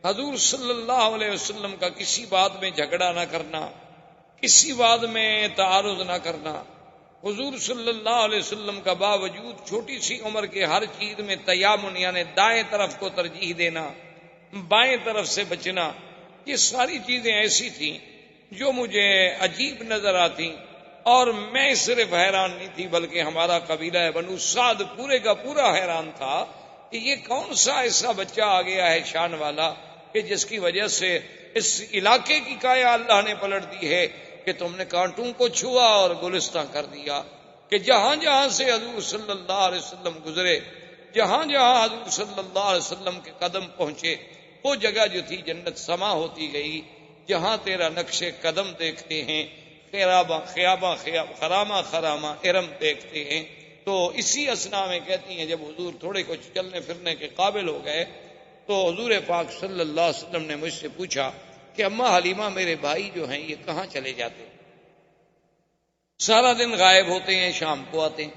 B: حضور صلی اللہ علیہ وسلم کا کسی بات میں جھگڑا نہ کرنا، کسی بات میں تعارض نہ کرنا، حضور صلی اللہ علیہ وسلم کا باوجود چھوٹی سی عمر کے ہر چیز میں تیامن یعنی دائیں طرف کو ترجیح دینا، بائیں طرف سے بچنا، یہ ساری چیزیں ایسی تھیں جو مجھے عجیب نظر آتی. اور میں صرف حیران نہیں تھی بلکہ ہمارا قبیلہ بنو سعد پورے کا پورا حیران تھا کہ یہ کون سا ایسا بچہ آ گیا ہے شان والا کہ جس کی وجہ سے اس علاقے کی کایا اللہ نے پلٹ دی ہے کہ تم نے کانٹوں کو چھوا اور گلستاں کر دیا. کہ جہاں جہاں سے حضور صلی اللہ علیہ وسلم گزرے، جہاں جہاں حضور صلی اللہ علیہ وسلم کے قدم پہنچے، وہ جگہ جو تھی جنت سما ہوتی گئی. جہاں تیرا نقش قدم دیکھتے ہیں، خرامہ خرامہ ارم دیکھتے ہیں. تو اسی اسنا میں کہتی ہیں جب حضور تھوڑے کچھ چلنے پھرنے کے قابل ہو گئے تو حضور پاک صلی اللہ علیہ وسلم نے مجھ سے پوچھا کہ اماں حلیمہ میرے بھائی جو ہیں یہ کہاں چلے جاتے ہیں؟ سارا دن غائب ہوتے ہیں، شام کو آتے ہیں.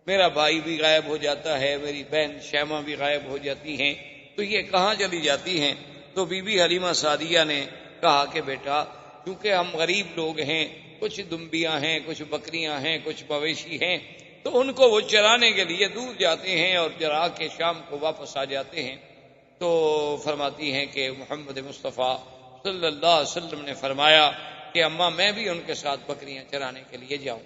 B: میرا بھائی بھی غائب ہو جاتا ہے، میری بہن شیمہ بھی غائب ہو جاتی ہیں، تو یہ کہاں چلی جاتی ہیں؟ تو بی بی حلیمہ سعدیہ نے کہا کہ بیٹا کیونکہ ہم غریب لوگ ہیں، کچھ دمبیاں ہیں، کچھ بکریاں ہیں، کچھ مویشی ہیں، تو ان کو وہ چرانے کے لیے دور جاتے ہیں اور چرا کے شام کو واپس آ جاتے ہیں. تو فرماتی ہیں کہ محمد مصطفیٰ صلی اللہ علیہ وسلم نے فرمایا کہ اماں میں بھی ان کے ساتھ بکریاں چرانے کے لیے جاؤں.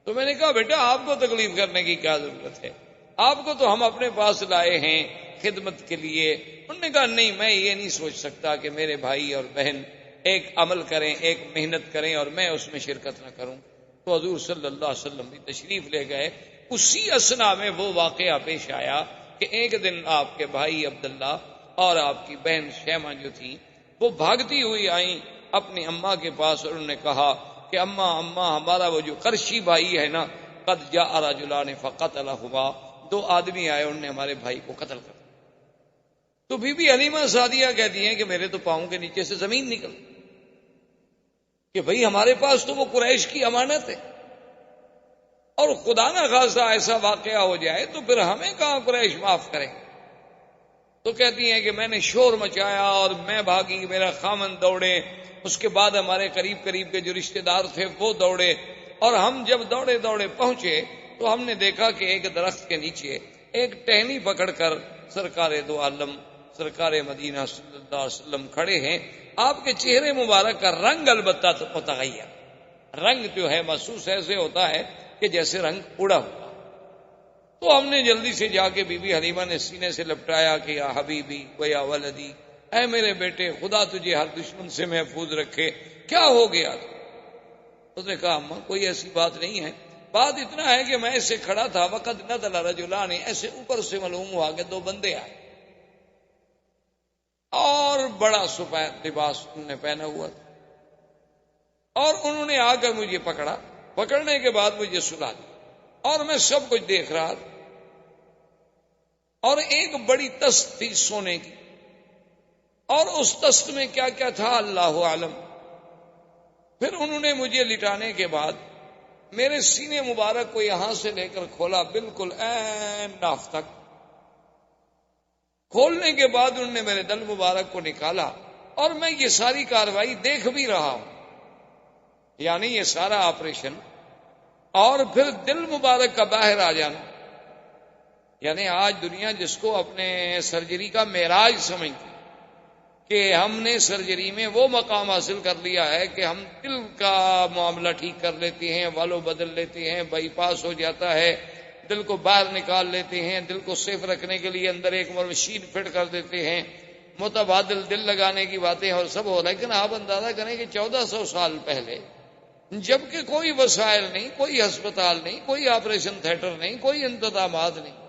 B: تو میں نے کہا بیٹا آپ کو تکلیف کرنے کی کیا ضرورت ہے، آپ کو تو ہم اپنے پاس لائے ہیں خدمت کے لیے. انہوں نے کہا نہیں، میں یہ نہیں سوچ سکتا کہ میرے بھائی اور بہن ایک عمل کریں، ایک محنت کریں اور میں اس میں شرکت نہ کروں. تو حضور صلی اللہ علیہ وسلم بھی تشریف لے گئے. اسی اسنا میں وہ واقعہ پیش آیا کہ ایک دن آپ کے بھائی عبداللہ اور آپ کی بہن شیمہ جو تھی وہ بھاگتی ہوئی آئیں اپنی اماں کے پاس اور انہوں نے کہا کہ اماں ہمارا وہ جو قرشی بھائی ہے نا، قد جاء رجلان فقتلہما، 2 آدمی آئے انہوں نے ہمارے بھائی کو قتل کر دیا. تو بی بی حلیمہ سعدیہ کہتی ہیں کہ میرے تو پاؤں کے نیچے سے زمین نکل کہ بھئی ہمارے پاس تو وہ قریش کی امانت ہے، اور خدا نہ خاصا ایسا واقعہ ہو جائے تو پھر ہمیں کہاں قریش معاف کریں. تو کہتی ہیں کہ میں نے شور مچایا اور میں بھاگی، میرا خامن دوڑے، اس کے بعد ہمارے قریب کے جو رشتہ دار تھے وہ دوڑے، اور ہم جب دوڑے پہنچے تو ہم نے دیکھا کہ ایک درخت کے نیچے ایک ٹہنی پکڑ کر سرکار دو عالم سرکار مدینہ صلی اللہ علیہ وسلم کھڑے ہیں. آپ کے چہرے مبارک کا رنگ البتہ تو متغیر، رنگ جو ہے محسوس ایسے ہوتا ہے کہ جیسے رنگ اڑا ہوا. تو ہم نے جلدی سے جا کے بی بی حلیمہ نے سینے سے لپٹایا کہ یا حبیبی و یا ولدی، اے میرے بیٹے خدا تجھے ہر دشمن سے محفوظ رکھے، کیا ہو گیا؟ اس نے کہا اماں کوئی ایسی بات نہیں ہے، بات اتنا ہے کہ میں ایسے کھڑا تھا وقت نزل رجلان، ایسے اوپر سے معلوم ہوا کہ 2 بندے آئے اور بڑا سفید لباس انہوں نے پہنا ہوا تھا، اور انہوں نے آ کر مجھے پکڑا، پکڑنے کے بعد مجھے سلا دیا اور میں سب کچھ دیکھ رہا تھا. اور ایک بڑی تست تھی سونے کی، اور اس تست میں کیا کیا تھا اللہ عالم. پھر انہوں نے مجھے لٹانے کے بعد میرے سینے مبارک کو یہاں سے لے کر کھولا بالکل عین ناف تک. کھولنے کے بعد انہوں نے میرے دل مبارک کو نکالا اور میں یہ ساری کاروائی دیکھ بھی رہا ہوں، یعنی یہ سارا آپریشن اور پھر دل مبارک کا باہر آ جانا. یعنی آج دنیا جس کو اپنے سرجری کا معراج سمجھتی کہ ہم نے سرجری میں وہ مقام حاصل کر لیا ہے کہ ہم دل کا معاملہ ٹھیک کر لیتے ہیں، والو بدل لیتے ہیں، بائی پاس ہو جاتا ہے، دل کو باہر نکال لیتے ہیں، دل کو سیف رکھنے کے لیے اندر ایک مشین فٹ کر دیتے ہیں، متبادل دل لگانے کی باتیں اور سب ہو. لیکن آپ اندازہ کریں کہ 1400 سال پہلے جبکہ کوئی وسائل نہیں، کوئی ہسپتال نہیں، کوئی آپریشن تھیٹر نہیں، کوئی انتظامات نہیں،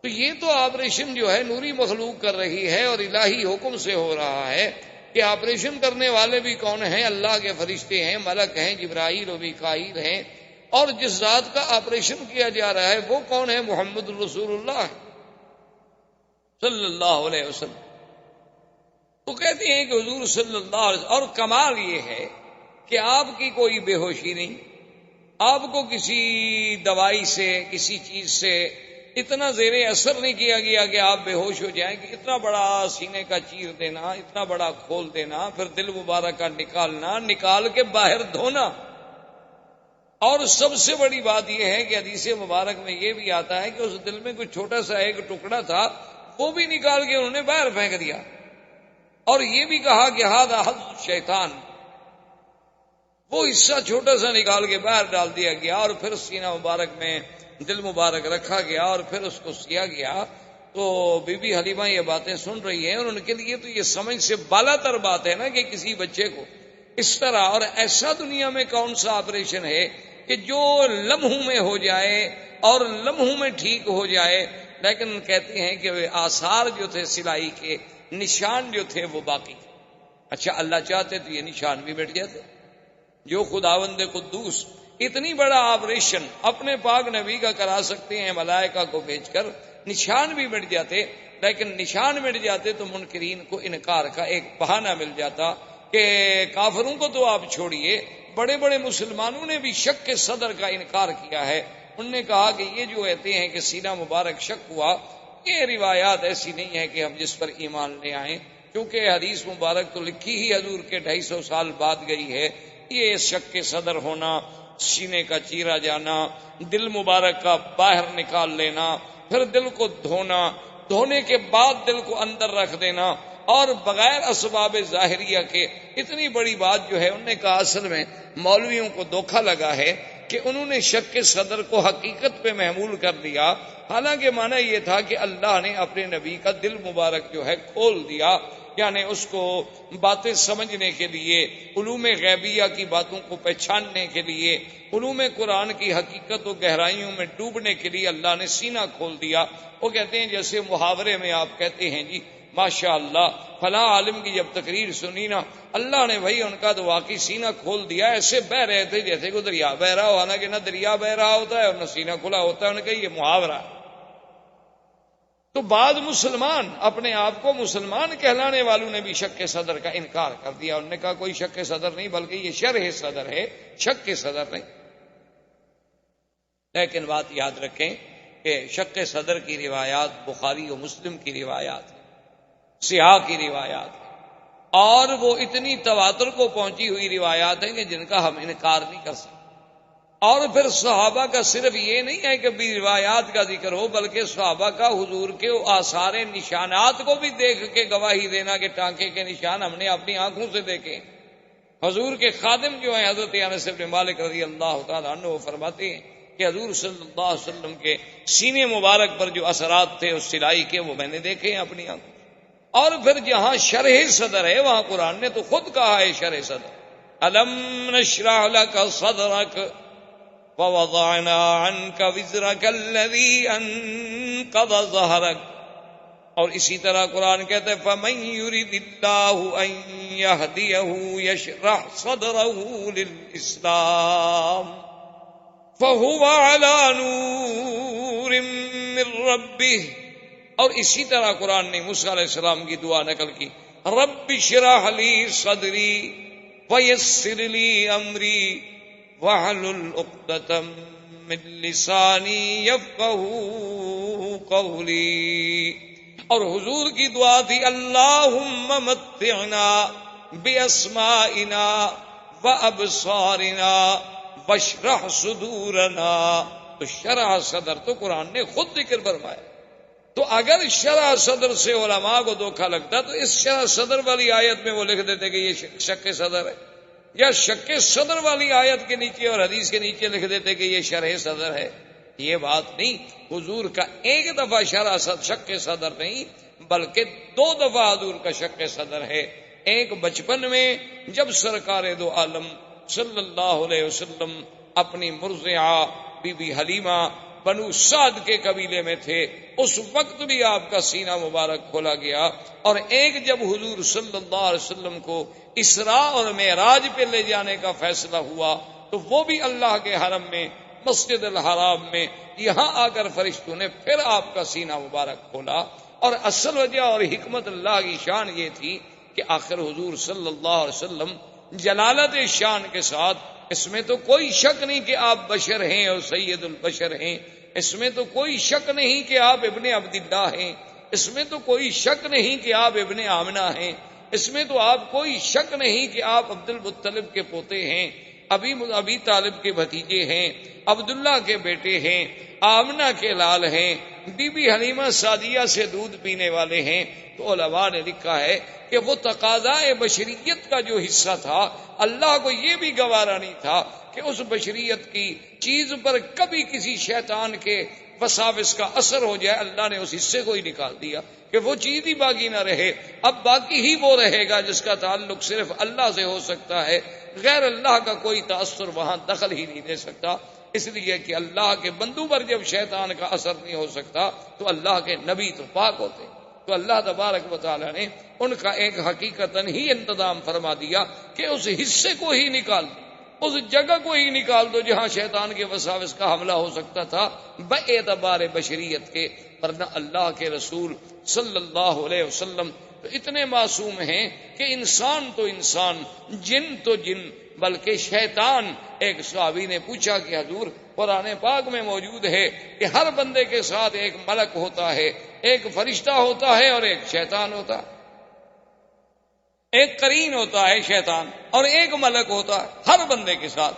B: تو یہ تو آپریشن جو ہے نوری مخلوق کر رہی ہے اور الہی حکم سے ہو رہا ہے. کہ آپریشن کرنے والے بھی کون ہیں؟ اللہ کے فرشتے ہیں، ملک ہیں، جبرائیل و میکائیل ہیں. اور جس ذات کا آپریشن کیا جا رہا ہے وہ کون ہے؟ محمد رسول اللہ صلی اللہ علیہ وسلم. تو کہتے ہیں کہ حضور صلی اللہ علیہ وسلم، اور کمال یہ ہے کہ آپ کی کوئی بے ہوشی نہیں، آپ کو کسی دوائی سے کسی چیز سے اتنا زیر اثر نہیں کیا گیا کہ آپ بے ہوش ہو جائیں، کہ اتنا بڑا سینے کا چیر دینا، اتنا بڑا کھول دینا، پھر دل مبارک کا نکالنا، نکال کے باہر دھونا۔ اور سب سے بڑی بات یہ ہے کہ حدیث مبارک میں یہ بھی آتا ہے کہ اس دل میں کوئی چھوٹا سا ایک ٹکڑا تھا، وہ بھی نکال کے انہوں نے باہر پھینک دیا، اور یہ بھی کہا کہ ھذا حظ شیطان، وہ حصہ چھوٹا سا نکال کے باہر ڈال دیا گیا، اور پھر سینہ مبارک میں دل مبارک رکھا گیا اور پھر اس کو سیا گیا۔ تو بی بی حلیمہ یہ باتیں سن رہی ہیں، اور ان کے لیے تو یہ سمجھ سے بالا تر بات ہے نا کہ کسی بچے کو اس طرح، اور ایسا دنیا میں کون سا آپریشن ہے کہ جو لمحوں میں ہو جائے اور لمحوں میں ٹھیک ہو جائے، لیکن کہتے ہیں کہ آثار جو تھے سلائی کے، نشان جو تھے وہ باقی تھے۔ اچھا اللہ چاہتے تو یہ نشان بھی مٹ جاتے، جو خداوند قدوس اتنی بڑا آپریشن اپنے پاک نبی کا کرا سکتے ہیں ملائکہ کو بھیج کر، نشان بھی مٹ جاتے، لیکن نشان مٹ جاتے تو منکرین کو انکار کا ایک بہانہ مل جاتا کہ کافروں کو تو آپ چھوڑیے، بڑے بڑے مسلمانوں نے بھی شک کے صدر کا انکار کیا ہے۔ انہوں نے کہا کہ یہ جو کہتے ہیں کہ سینہ مبارک شک ہوا، یہ روایات ایسی نہیں ہے کہ ہم جس پر ایمان لے آئیں، کیونکہ حدیث مبارک تو لکھی ہی حضور کے 250 سال بعد گئی ہے۔ یہ شک کے صدر ہونا، سینے کا چیرا جانا، دل مبارک کا باہر نکال لینا، پھر دل کو دھونا، دھونے کے بعد دل کو اندر رکھ دینا، اور بغیر اسباب ظاہریہ کے، اتنی بڑی بات جو ہے۔ انہوں نے کہا اصل میں مولویوں کو دھوکہ لگا ہے کہ انہوں نے شک کے صدر کو حقیقت پہ محمول کر دیا، حالانکہ معنی یہ تھا کہ اللہ نے اپنے نبی کا دل مبارک جو ہے کھول دیا، یعنی اس کو باتیں سمجھنے کے لیے، علوم غیبیہ کی باتوں کو پہچاننے کے لیے، علوم قرآن کی حقیقت و گہرائیوں میں ڈوبنے کے لیے اللہ نے سینہ کھول دیا۔ وہ کہتے ہیں جیسے محاورے میں آپ کہتے ہیں جی ماشاء اللہ فلاں عالم کی جب تقریر سنی نا، اللہ نے بھائی ان کا تو واقعی سینہ کھول دیا، ایسے بہ رہے تھے جیسے کہ دریا بہ رہا ہو، حالانکہ نہ دریا بہ رہا ہوتا ہے اور نہ سینہ کھلا ہوتا ہے۔ انہوں نے کہا یہ محاورہ ہے۔ تو بعض مسلمان اپنے آپ کو مسلمان کہلانے والوں نے بھی شک کے صدر کا انکار کر دیا۔ انہوں نے کہا کوئی شک کے صدر نہیں، بلکہ یہ شرح صدر ہے، شک کے صدر نہیں۔ لیکن بات یاد رکھیں کہ شک کے صدر کی روایات بخاری و مسلم کی روایات ہیں، سیاح کی روایات ہیں، اور وہ اتنی تواتر کو پہنچی ہوئی روایات ہیں کہ جن کا ہم انکار نہیں کر سکتے۔ اور پھر صحابہ کا صرف یہ نہیں ہے کہ بھی روایات کا ذکر ہو، بلکہ صحابہ کا حضور کے آثار نشانات کو بھی دیکھ کے گواہی دینا کہ ٹانکے کے نشان ہم نے اپنی آنکھوں سے دیکھے۔ حضور کے خادم جو ہیں حضرت انس بن مالک رضی اللہ تعالیٰ عنہ، وہ فرماتے ہیں کہ حضور صلی اللہ علیہ وسلم کے سینے مبارک پر جو اثرات تھے اس سلائی کے، وہ میں نے دیکھے ہیں اپنی آنکھوں۔ اور پھر جہاں شرح صدر ہے وہاں قرآن نے تو خود کہا ہے شرح صدر، الم نشرح لک صدرک ووضعنا عنك وزرك الذي انقض ظهرك۔ اور اسی طرح قرآن کہتا ہے فمن يرد الله ان يهديه يشرح صدره للاسلام فهو على نور من ربه۔ اور اسی طرح قرآن نے موسیٰ علیہ السلام کی دعا نقل کی، رب اشرح لي صدري ويسر لي امري وَاحْلُلْ عُقْدَةً مِّن لِّسَانِي يَفْقَهُوا قَوْلِي۔ اور حضور کی دعا تھی اللہم متعنا بِأَسْمَائِنَا وَأَبْصَارِنَا وَاشْرَحْ صُدُورَنَا۔ تو شرح صدر تو قرآن نے خود ذکر فرمایا۔ تو اگر شرح صدر سے علماء کو دھوکہ لگتا تو اس شرح صدر والی آیت میں وہ لکھ دیتے کہ یہ شک صدر ہے، یا شک صدر والی آیت کے نیچے اور حدیث کے نیچے لکھ دیتے کہ یہ شرح صدر ہے۔ یہ بات نہیں، حضور کا ایک دفعہ شک صدر نہیں بلکہ 2 دفعہ حضور کا شک صدر ہے۔ ایک بچپن میں جب سرکار دو عالم صلی اللہ علیہ وسلم اپنی مرضعہ بی بی حلیمہ بنو سعد کے قبیلے میں تھے، اس وقت بھی آپ کا سینہ مبارک کھولا گیا۔ اور ایک جب حضور صلی اللہ علیہ وسلم کو اسراء اور معراج پہ لے جانے کا فیصلہ ہوا تو وہ بھی اللہ کے حرم میں مسجد الحرام میں یہاں آ کر فرشتوں نے پھر آپ کا سینہ مبارک کھولا۔ اور اصل وجہ اور حکمت اللہ کی شان یہ تھی کہ آخر حضور صلی اللہ علیہ وسلم جلالت شان کے ساتھ، اس میں تو کوئی شک نہیں کہ آپ بشر ہیں اور سید البشر ہیں، اس میں تو کوئی شک نہیں کہ آپ ابن عبداللہ ہیں، اس میں تو کوئی شک نہیں کہ آپ ابن آمنہ ہیں، اس میں تو آپ کوئی شک نہیں کہ آپ عبد المطلب کے پوتے ہیں، ابی طالب کے بھتیجے ہیں، عبداللہ کے بیٹے ہیں، آمنہ کے لال ہیں، بی بی حلیمہ سعدیہ سے دودھ پینے والے ہیں۔ تو علماء نے لکھا ہے کہ وہ تقاضائے بشریت کا جو حصہ تھا، اللہ کو یہ بھی گوارا نہیں تھا کہ اس بشریت کی چیز پر کبھی کسی شیطان کے وساوس کا اثر ہو جائے۔ اللہ نے اس حصے کو ہی نکال دیا کہ وہ چیز ہی باقی نہ رہے، اب باقی ہی وہ رہے گا جس کا تعلق صرف اللہ سے ہو سکتا ہے، غیر اللہ کا کوئی تاثر وہاں دخل ہی نہیں دے سکتا، اس لیے کہ اللہ کے بندوں پر جب شیطان کا اثر نہیں ہو سکتا تو اللہ کے نبی تو پاک ہوتے۔ تو اللہ تبارک و تعالیٰ نے ان کا ایک حقیقتاً ہی انتظام فرما دیا کہ اس حصے کو ہی نکال دو، اس جگہ کو ہی نکال دو جہاں شیطان کے وساوس کا حملہ ہو سکتا تھا باعتبار بشریت کے، ورنہ اللہ کے رسول صلی اللہ علیہ وسلم تو اتنے معصوم ہیں کہ انسان تو انسان، جن تو جن، بلکہ شیطان۔ ایک صحابی نے پوچھا کہ حضور قرآن پاک میں موجود ہے کہ ہر بندے کے ساتھ ایک ملک ہوتا ہے، ایک فرشتہ ہوتا ہے اور ایک شیطان ہوتا ہے، ایک قرین ہوتا ہے شیطان اور ایک ملک ہوتا ہے ہر بندے کے ساتھ،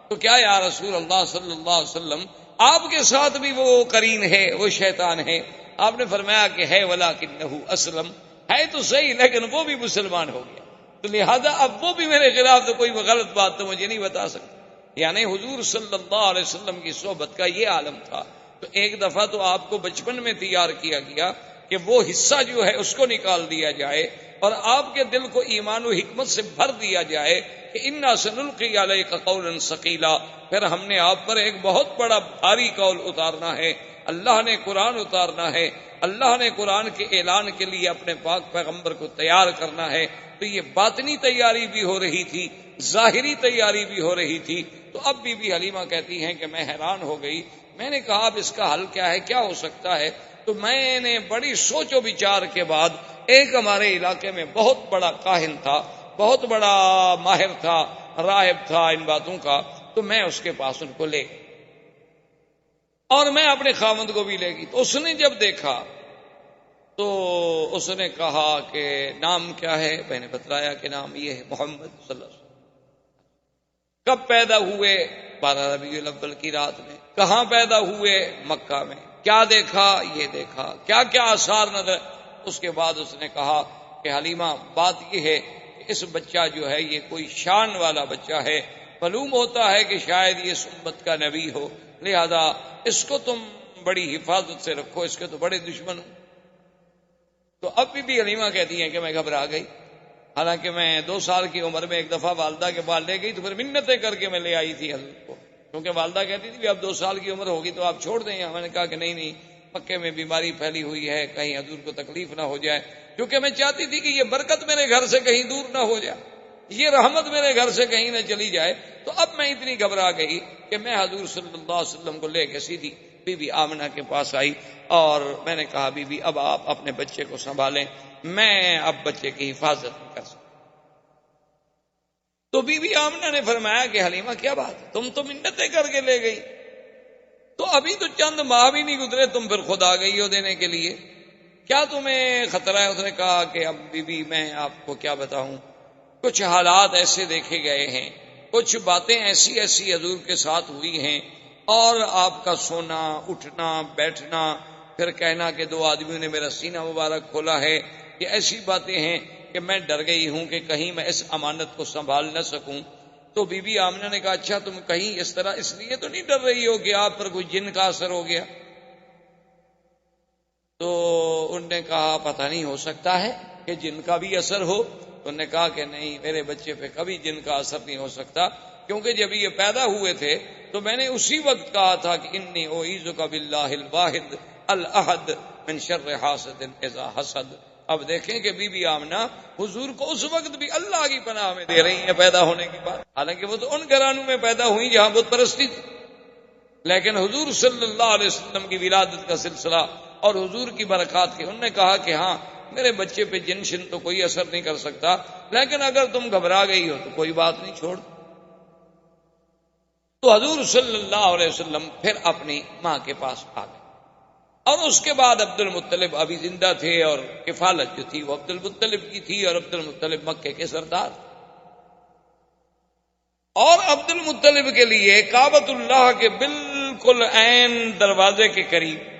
B: تو کیا یا رسول اللہ صلی اللہ علیہ وسلم آپ کے ساتھ بھی وہ قرین ہے، وہ شیطان ہے؟ آپ نے فرمایا کہ ہے ولکنہ اسلم، ہے تو صحیح لیکن وہ بھی مسلمان ہو گیا، تو لہذا اب وہ بھی میرے خلاف تو کوئی غلط بات تو مجھے نہیں بتا سکتا۔ یعنی حضور صلی اللہ علیہ وسلم کی صحبت کا یہ عالم تھا۔ تو ایک دفعہ تو آپ کو بچپن میں تیار کیا گیا کہ وہ حصہ جو ہے اس کو نکال دیا جائے اور آپ کے دل کو ایمان و حکمت سے بھر دیا جائے کہ انا سنلقی علیک قولا ثقیلا، پھر ہم نے آپ پر ایک بہت بڑا بھاری قول اتارنا ہے، اللہ نے قرآن اتارنا ہے، اللہ نے قرآن کے اعلان کے لیے اپنے پاک پیغمبر کو تیار کرنا ہے۔ تو یہ باطنی تیاری بھی ہو رہی تھی، ظاہری تیاری بھی ہو رہی تھی۔ تو اب بی بی حلیمہ کہتی ہیں کہ میں حیران ہو گئی، میں نے کہا اب اس کا حل کیا ہے، کیا ہو سکتا ہے؟ تو میں نے بڑی سوچ و بچار کے بعد، ایک ہمارے علاقے میں بہت بڑا کاہن تھا، بہت بڑا ماہر تھا، راہب تھا ان باتوں کا، تو میں اس کے پاس ان کو لے گئی اور میں اپنے خاوند کو بھی لے گئی۔ تو اس نے جب دیکھا تو اس نے کہا کہ نام کیا ہے؟ میں نے بتلایا کہ نام یہ ہے محمد صلی اللہ علیہ وسلم۔ کب پیدا ہوئے؟ 12 ربیع الاول کی رات میں۔ کہاں پیدا ہوئے؟ مکہ میں۔ کیا دیکھا؟ یہ دیکھا۔ کیا کیا آثار نظر؟ اس کے بعد اس نے کہا کہ حلیمہ بات یہ ہے کہ اس بچہ جو ہے یہ کوئی شان والا بچہ ہے، معلوم ہوتا ہے کہ شاید یہ سنت کا نبی ہو، لہذا اس کو تم بڑی حفاظت سے رکھو، اس کے تو بڑے دشمن ہو۔ تو اب بھی حلیمہ کہتی ہیں کہ میں گھبرا گئی، حالانکہ میں 2 سال کی عمر میں ایک دفعہ والدہ کے پاس لے گئی تو پھر منتیں کر کے میں لے آئی تھی حضرت کو، کیونکہ والدہ کہتی تھی کہ اب 2 سال کی عمر ہوگی تو آپ چھوڑ دیں۔ میں نے کہا کہ نہیں، مکے میں بیماری پھیلی ہوئی ہے، کہیں حضور کو تکلیف نہ ہو جائے، کیونکہ میں چاہتی تھی کہ یہ برکت میرے گھر سے کہیں دور نہ ہو جائے، یہ رحمت میرے گھر سے کہیں نہ چلی جائے۔ تو اب میں اتنی گھبرا گئی کہ میں حضور صلی اللہ علیہ وسلم کو لے کے سیدھی بی بی آمنہ کے پاس آئی اور میں نے کہا بی بی اب آپ اپنے بچے کو سنبھالیں، میں اب بچے کی حفاظت نہیں کر سکتا۔ تو بی بی آمنہ نے فرمایا کہ حلیمہ کیا بات ہے، تم تو منتیں کر کے لے گئی، تو ابھی تو چند ماہ بھی نہیں گزرے تم پھر خود آ گئی ہو دینے کے لیے، کیا تمہیں خطرہ ہے؟ اس نے کہا کہ اب بی بی میں آپ کو کیا بتاؤں، کچھ حالات ایسے دیکھے گئے ہیں، کچھ باتیں ایسی ایسی حضور کے ساتھ ہوئی ہیں، اور آپ کا سونا اٹھنا بیٹھنا، پھر کہنا کہ 2 آدمیوں نے میرا سینہ مبارک کھولا ہے، یہ ایسی باتیں ہیں کہ میں ڈر گئی ہوں کہ کہیں میں اس امانت کو سنبھال نہ سکوں۔ تو بی بی آمنہ نے کہا اچھا تم کہیں اس طرح اس لیے تو نہیں ڈر رہی ہو کہ آپ پر کوئی جن کا اثر ہو گیا؟ تو انہوں نے کہا پتہ نہیں، ہو سکتا ہے کہ جن کا بھی اثر ہو۔ تو انہوں نے کہا کہ نہیں، میرے بچے پہ کبھی جن کا اثر نہیں ہو سکتا، کیونکہ جب یہ پیدا ہوئے تھے تو میں نے اسی وقت کہا تھا کہ انی اعوذک باللہ الواحد الاحد من شر حاسد اذا حسد۔ اب دیکھیں کہ بی بی آمنہ حضور کو اس وقت بھی اللہ کی پناہ میں دے رہی ہیں پیدا ہونے کے بعد، حالانکہ وہ تو ان گھرانوں میں پیدا ہوئی جہاں بت پرستی تھی، لیکن حضور صلی اللہ علیہ وسلم کی ولادت کا سلسلہ اور حضور کی برکات کے، انہوں نے کہا کہ ہاں میرے بچے پہ جن شن تو کوئی اثر نہیں کر سکتا، لیکن اگر تم گھبرا گئی ہو تو کوئی بات نہیں، چھوڑ۔ تو حضور صلی اللہ علیہ وسلم پھر اپنی ماں کے پاس آ گئے، اور اس کے بعد عبد المطلب ابھی زندہ تھے، اور کفالت جو تھی وہ عبد المطلب کی تھی، اور عبد المطلب مکے کے سردار، اور عبد المطلب کے لیے کعبۃ اللہ کے بالکل عین دروازے کے قریب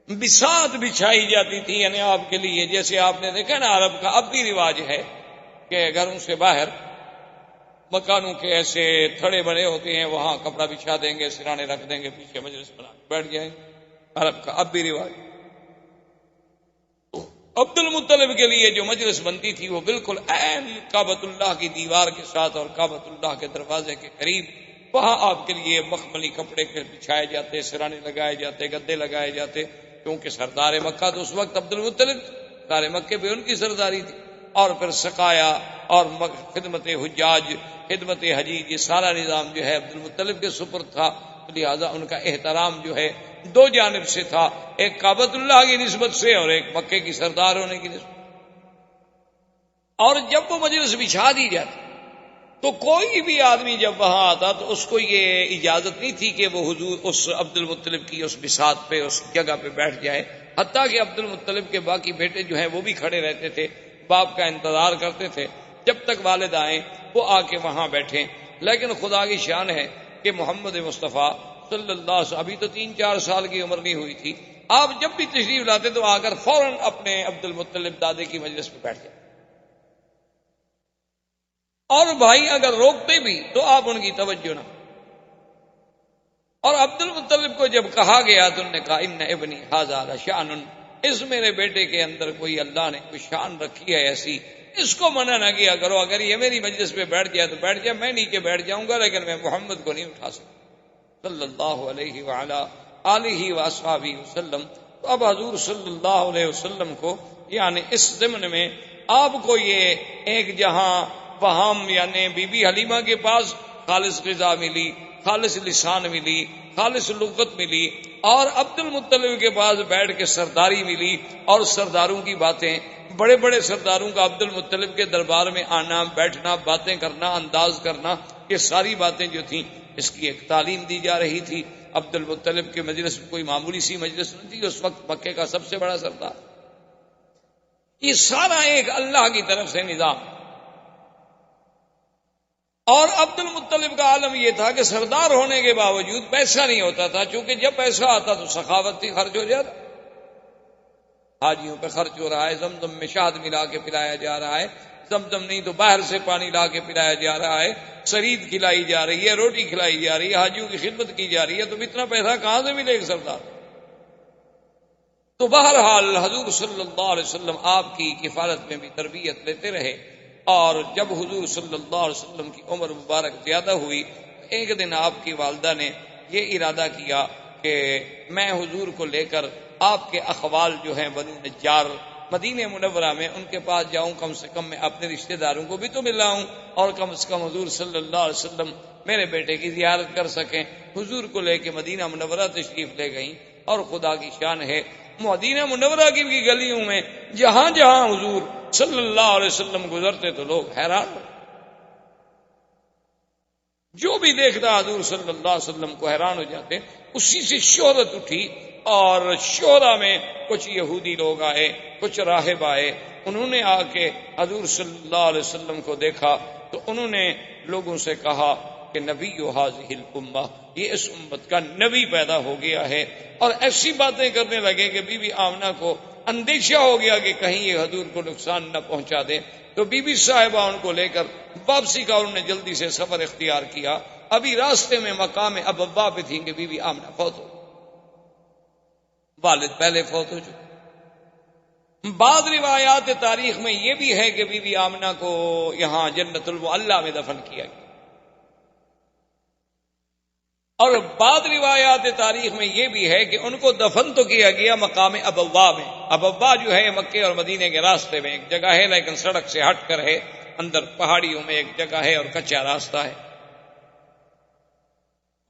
B: بساط بچھائی جاتی تھی، یعنی آپ کے لیے جیسے آپ نے دیکھا نا عرب کا اب بھی رواج ہے کہ گھروں سے باہر مکانوں کے ایسے تھڑے بنے ہوتے ہیں، وہاں کپڑا بچھا دیں گے، سرانے رکھ دیں گے، پیچھے مجلس بنا بیٹھ جائیں گے، عرب کا اب بھی رواج۔ عبد المطلب کے لیے جو مجلس بنتی تھی وہ بالکل عین کعبۃ اللہ کی دیوار کے ساتھ اور کعبۃ اللہ کے دروازے کے قریب، وہاں آپ کے لیے مخملی کپڑے بچھائے جاتے، سرانے لگائے جاتے، گدے لگائے جاتے، کیونکہ سردار مکہ تو اس وقت عبد المطلب، سارے مکے پہ ان کی سرداری تھی، اور پھر سقایا اور خدمت حجاج، خدمت حجیج، یہ سارا نظام جو ہے عبد المطلب کے سپرد تھا، لہذا ان کا احترام جو ہے دو جانب سے تھا، ایک کعبۃ اللہ کی نسبت سے اور ایک مکے کی سردار ہونے کی نسبت۔ اور جب وہ مجلس بچھا دی جاتی تو کوئی بھی آدمی جب وہاں آتا تو اس کو یہ اجازت نہیں تھی کہ وہ حضور اس عبد المطلب کی اس بساط پہ، اس جگہ پہ بیٹھ جائے، حتیٰ کہ عبد المطلب کے باقی بیٹے جو ہیں وہ بھی کھڑے رہتے تھے، باپ کا انتظار کرتے تھے جب تک والد آئیں وہ آ کے وہاں بیٹھیں۔ لیکن خدا کی شان ہے کہ محمد مصطفیٰ صلی اللہ علیہ وسلم ابھی تو 3-4 سال کی عمر نہیں ہوئی تھی، آپ جب بھی تشریف لاتے تو آ کر فوراً اپنے عبد المطلب دادے کی مجلس پہ بیٹھ جائیں، اور بھائی اگر روکتے بھی تو آپ ان کی توجہ نہ۔ اور عبد المطلب کو جب کہا گیا تو انہوں نے کہا ان ابنی ھذا لشأن، اس میرے بیٹے کے اندر کوئی اللہ نے کوئی شان رکھی ہے ایسی، اس کو منع نہ کیا کرو، اگر یہ میری مجلس پہ بیٹھ جائے تو بیٹھ جائے، میں نیچے بیٹھ جاؤں گا لیکن میں محمد کو نہیں اٹھا سکتا صلی اللہ علیہ وعلا آلہ واصحابہ وسلم۔ تو اب حضور صلی اللہ علیہ وسلم کو یعنی اس ضمن میں آپ کو یہ ایک جہاں وہاں یعنی بی بی حلیمہ کے پاس خالص غذا ملی، خالص لسان ملی، خالص لغت ملی، اور عبد المطلب کے پاس بیٹھ کے سرداری ملی، اور سرداروں کی باتیں، بڑے بڑے سرداروں کا عبد المطلب کے دربار میں آنا، بیٹھنا، باتیں کرنا، انداز کرنا، یہ ساری باتیں جو تھیں اس کی ایک تعلیم دی جا رہی تھی۔ عبد المطلب کے مجلس میں کوئی معمولی سی مجلس نہیں تھی، اس وقت مکے کا سب سے بڑا سردار۔ یہ سارا ایک اللہ کی طرف سے نظام۔ اور عبد المطلب کا عالم یہ تھا کہ سردار ہونے کے باوجود پیسہ نہیں ہوتا تھا، چونکہ جب پیسہ آتا تو سخاوت تھی، خرچ ہو جاتا، حاجیوں پہ خرچ ہو رہا ہے، زمزم میں شہد ملا کے پلایا جا رہا ہے، زمزم نہیں تو باہر سے پانی لا کے پلایا جا رہا ہے، سرید کھلائی جا رہی ہے، روٹی کھلائی جا رہی ہے، حاجیوں کی خدمت کی جا رہی ہے، تو اتنا پیسہ کہاں سے ملے گا سردار؟ تو بہرحال حضور صلی اللہ علیہ وسلم آپ کی کفالت میں بھی تربیت لیتے رہے، اور جب حضور صلی اللہ علیہ وسلم کی عمر مبارک زیادہ ہوئی، ایک دن آپ کی والدہ نے یہ ارادہ کیا کہ میں حضور کو لے کر آپ کے اخوال جو ہیں بنو نجار مدینہ منورہ میں ان کے پاس جاؤں، کم سے کم میں اپنے رشتہ داروں کو بھی تو ملاؤں، اور کم سے کم حضور صلی اللہ علیہ وسلم میرے بیٹے کی زیارت کر سکیں۔ حضور کو لے کے مدینہ منورہ تشریف لے گئیں، اور خدا کی شان ہے مدینہ منورہ کی گلیوں میں جہاں جہاں حضور صلی اللہ علیہ وسلم گزرتے تو لوگ حیران ہوتے، جو بھی دیکھتا حضور صلی اللہ علیہ وسلم کو حیران ہو جاتے۔ اسی سے شہرت اٹھی، اور شہرا میں کچھ یہودی لوگ آئے، کچھ راہب آئے، انہوں نے آ کے حضور صلی اللہ علیہ وسلم کو دیکھا تو انہوں نے لوگوں سے کہا کہ نبی ھذہ الامہ، یہ اس امت کا نبی پیدا ہو گیا ہے، اور ایسی باتیں کرنے لگے کہ بی بی آمنہ کو اندیشہ ہو گیا کہ کہیں یہ حضور کو نقصان نہ پہنچا دے، تو بی بی صاحبہ ان کو لے کر واپسی کا انہوں نے جلدی سے سفر اختیار کیا۔ ابھی راستے میں مقام ابوا پہ تھیں کہ بی بی آمنہ فوت ہو، والد پہلے فوت ہو چکے۔ بعض روایات تاریخ میں یہ بھی ہے کہ بی بی آمنہ کو یہاں جنت المعلی میں دفن کیا گیا، اور بعض روایات تاریخ میں یہ بھی ہے کہ ان کو دفن تو کیا گیا مقام ابوا میں۔ ابوا جو ہے مکے اور مدینے کے راستے میں ایک جگہ ہے، لیکن سڑک سے ہٹ کر ہے، اندر پہاڑیوں میں ایک جگہ ہے اور کچا راستہ ہے۔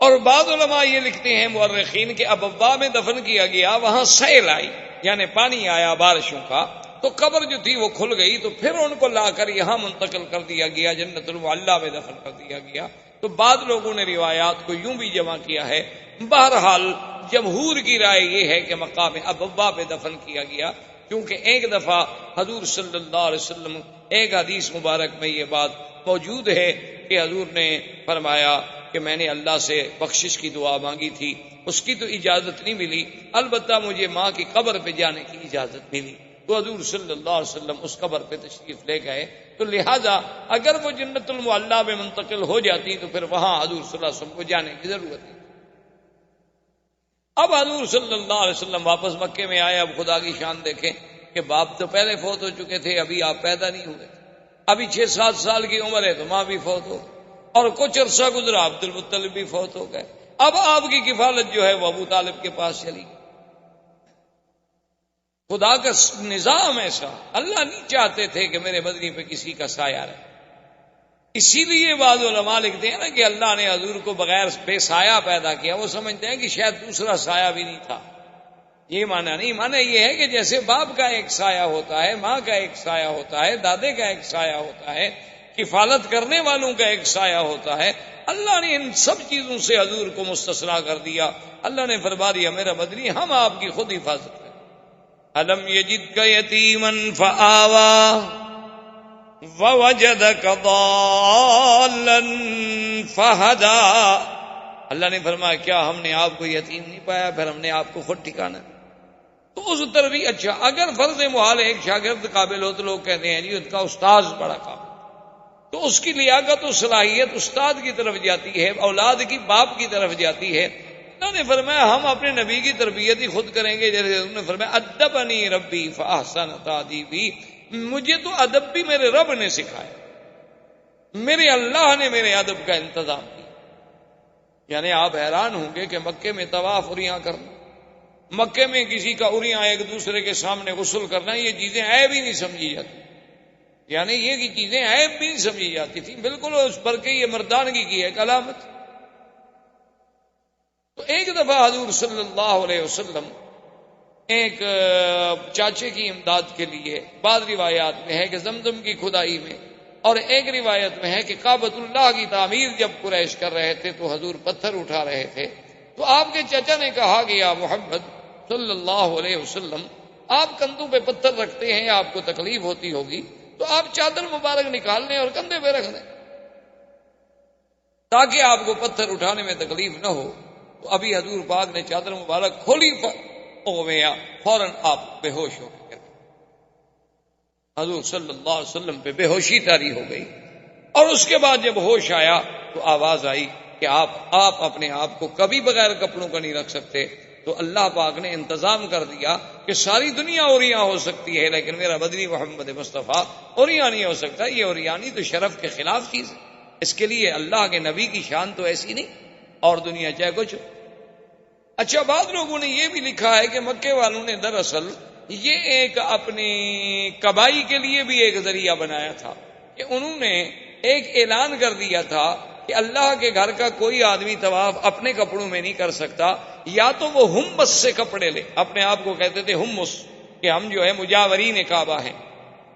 B: اور بعض علماء یہ لکھتے ہیں مورخین کہ ابوا میں دفن کیا گیا، وہاں سیل آئی، یعنی پانی آیا بارشوں کا، تو قبر جو تھی وہ کھل گئی، تو پھر ان کو لا کر یہاں منتقل کر دیا گیا، جنت المعلیٰ میں دفن کر دیا گیا۔ تو بعض لوگوں نے روایات کو یوں بھی جمع کیا ہے، بہرحال جمہور کی رائے یہ ہے کہ مقام ابوا پہ دفن کیا گیا، کیونکہ ایک دفعہ حضور صلی اللہ علیہ وسلم، ایک حدیث مبارک میں یہ بات موجود ہے کہ حضور نے فرمایا کہ میں نے اللہ سے بخشش کی دعا مانگی تھی، اس کی تو اجازت نہیں ملی، البتہ مجھے ماں کی قبر پہ جانے کی اجازت ملی، تو حضور صلی اللہ علیہ وسلم اس قبر پہ تشریف لے گئے۔ تو لہذا اگر وہ جنت المعلیٰ میں منتقل ہو جاتی تو پھر وہاں حضور صلی اللہ علیہ وسلم کو جانے کی ضرورت نہیں۔ اب حضور صلی اللہ علیہ وسلم واپس مکے میں آئے۔ اب خدا کی شان دیکھیں کہ باپ تو پہلے فوت ہو چکے تھے، ابھی آپ پیدا نہیں ہوئے، ابھی 6-7 سال کی عمر ہے تو ماں بھی فوت ہو گئی، اور کچھ عرصہ گزرا عبد المطلب بھی فوت ہو گئے۔ اب آپ کی کفالت جو ہے وہ ابو طالب کے پاس چلی گئی۔ خدا کا نظام ایسا، اللہ نہیں چاہتے تھے کہ میرے مدنی پہ کسی کا سایہ رہے، اسی لیے بعض علماء لکھتے ہیں نا کہ اللہ نے حضور کو بغیر بے سایہ پیدا کیا، وہ سمجھتے ہیں کہ شاید دوسرا سایہ بھی نہیں تھا۔ یہ معنی نہیں، معنی یہ ہے کہ جیسے باپ کا ایک سایہ ہوتا ہے، ماں کا ایک سایہ ہوتا ہے، دادے کا ایک سایہ ہوتا ہے، کفالت کرنے والوں کا ایک سایہ ہوتا ہے، اللہ نے ان سب چیزوں سے حضور کو مستثنیٰ کر دیا۔ اللہ نے فرما دیا میرا مدنی ہم آپ کی خود حفاظت کریں۔ الم یجدک یتیما فآوی ووجدک ضالا فہدی۔ اللہ نے فرمایا کیا ہم نے آپ کو یتیم نہیں پایا، پھر ہم نے آپ کو خود ٹھکانا۔ تو اس تربیت، اچھا اگر فرض محال ایک شاگرد قابل ہو تو لوگ کہتے ہیں جی ان کا استاذ بڑا قابل، تو اس کی لیاقت و صلاحیت استاد کی طرف جاتی ہے، اولاد کی باپ کی طرف جاتی ہے۔ اللہ نے فرمایا ہم اپنے نبی کی تربیت ہی خود کریں گے، جیسے انہوں نے فرمایا ادبنی ربی فاحسن تادیبی، مجھے تو ادب بھی میرے رب نے سکھایا، میرے اللہ نے میرے ادب کا انتظام کیا۔ یعنی آپ حیران ہوں گے کہ مکے میں طواف اریاں کرنا، مکے میں کسی کا اریاں ایک دوسرے کے سامنے غسل کرنا، یہ چیزیں عیب ہی نہیں سمجھی جاتی، یعنی یہ کی چیزیں عیب بھی نہیں سمجھی جاتی تھی، بالکل اس پر کے یہ مردانگی کی ایک علامت۔ تو ایک دفعہ حضور صلی اللہ علیہ وسلم ایک چاچے کی امداد کے لیے، بعض روایات میں ہے کہ زمزم کی کھدائی میں، اور ایک روایت میں ہے کہ کعبۃ اللہ کی تعمیر جب قریش کر رہے تھے تو حضور پتھر اٹھا رہے تھے، تو آپ کے چچا نے کہا کہ یا محمد صلی اللہ علیہ وسلم آپ کندھوں پہ پتھر رکھتے ہیں، آپ کو تکلیف ہوتی ہوگی، تو آپ چادر مبارک نکال لیں اور کندھے پہ رکھ دیں تاکہ آپ کو پتھر اٹھانے میں تکلیف نہ ہو۔ تو ابھی حضور پاک نے چادر مبارک کھولی، فوراً آپ بے ہوش ہو گئے، حضور صلی اللہ علیہ وسلم پہ بے ہوشی طاری ہو گئی، اور اس کے بعد جب ہوش آیا تو آواز آئی کہ آپ اپنے آپ کو کبھی بغیر کپڑوں کا نہیں رکھ سکتے۔ تو اللہ پاک نے انتظام کر دیا کہ ساری دنیا اوریاں ہو سکتی ہے لیکن میرا مدنی محمد مصطفیٰ اوریاں نہیں ہو سکتا، یہ اوریانی تو شرف کے خلاف چیز ہے، اس کے لیے اللہ کے نبی کی شان تو ایسی نہیں، اور دنیا چاہے کچھ۔ اچھا بعض لوگوں نے یہ بھی لکھا ہے کہ مکے والوں نے دراصل یہ ایک اپنی کبائی کے لیے بھی ایک ذریعہ بنایا تھا کہ انہوں نے ایک اعلان کر دیا تھا کہ اللہ کے گھر کا کوئی آدمی طواف اپنے کپڑوں میں نہیں کر سکتا، یا تو وہ ہمس سے کپڑے لے، اپنے آپ کو کہتے تھے ہمس کہ ہم جو ہے مجاورین کعبہ ہیں،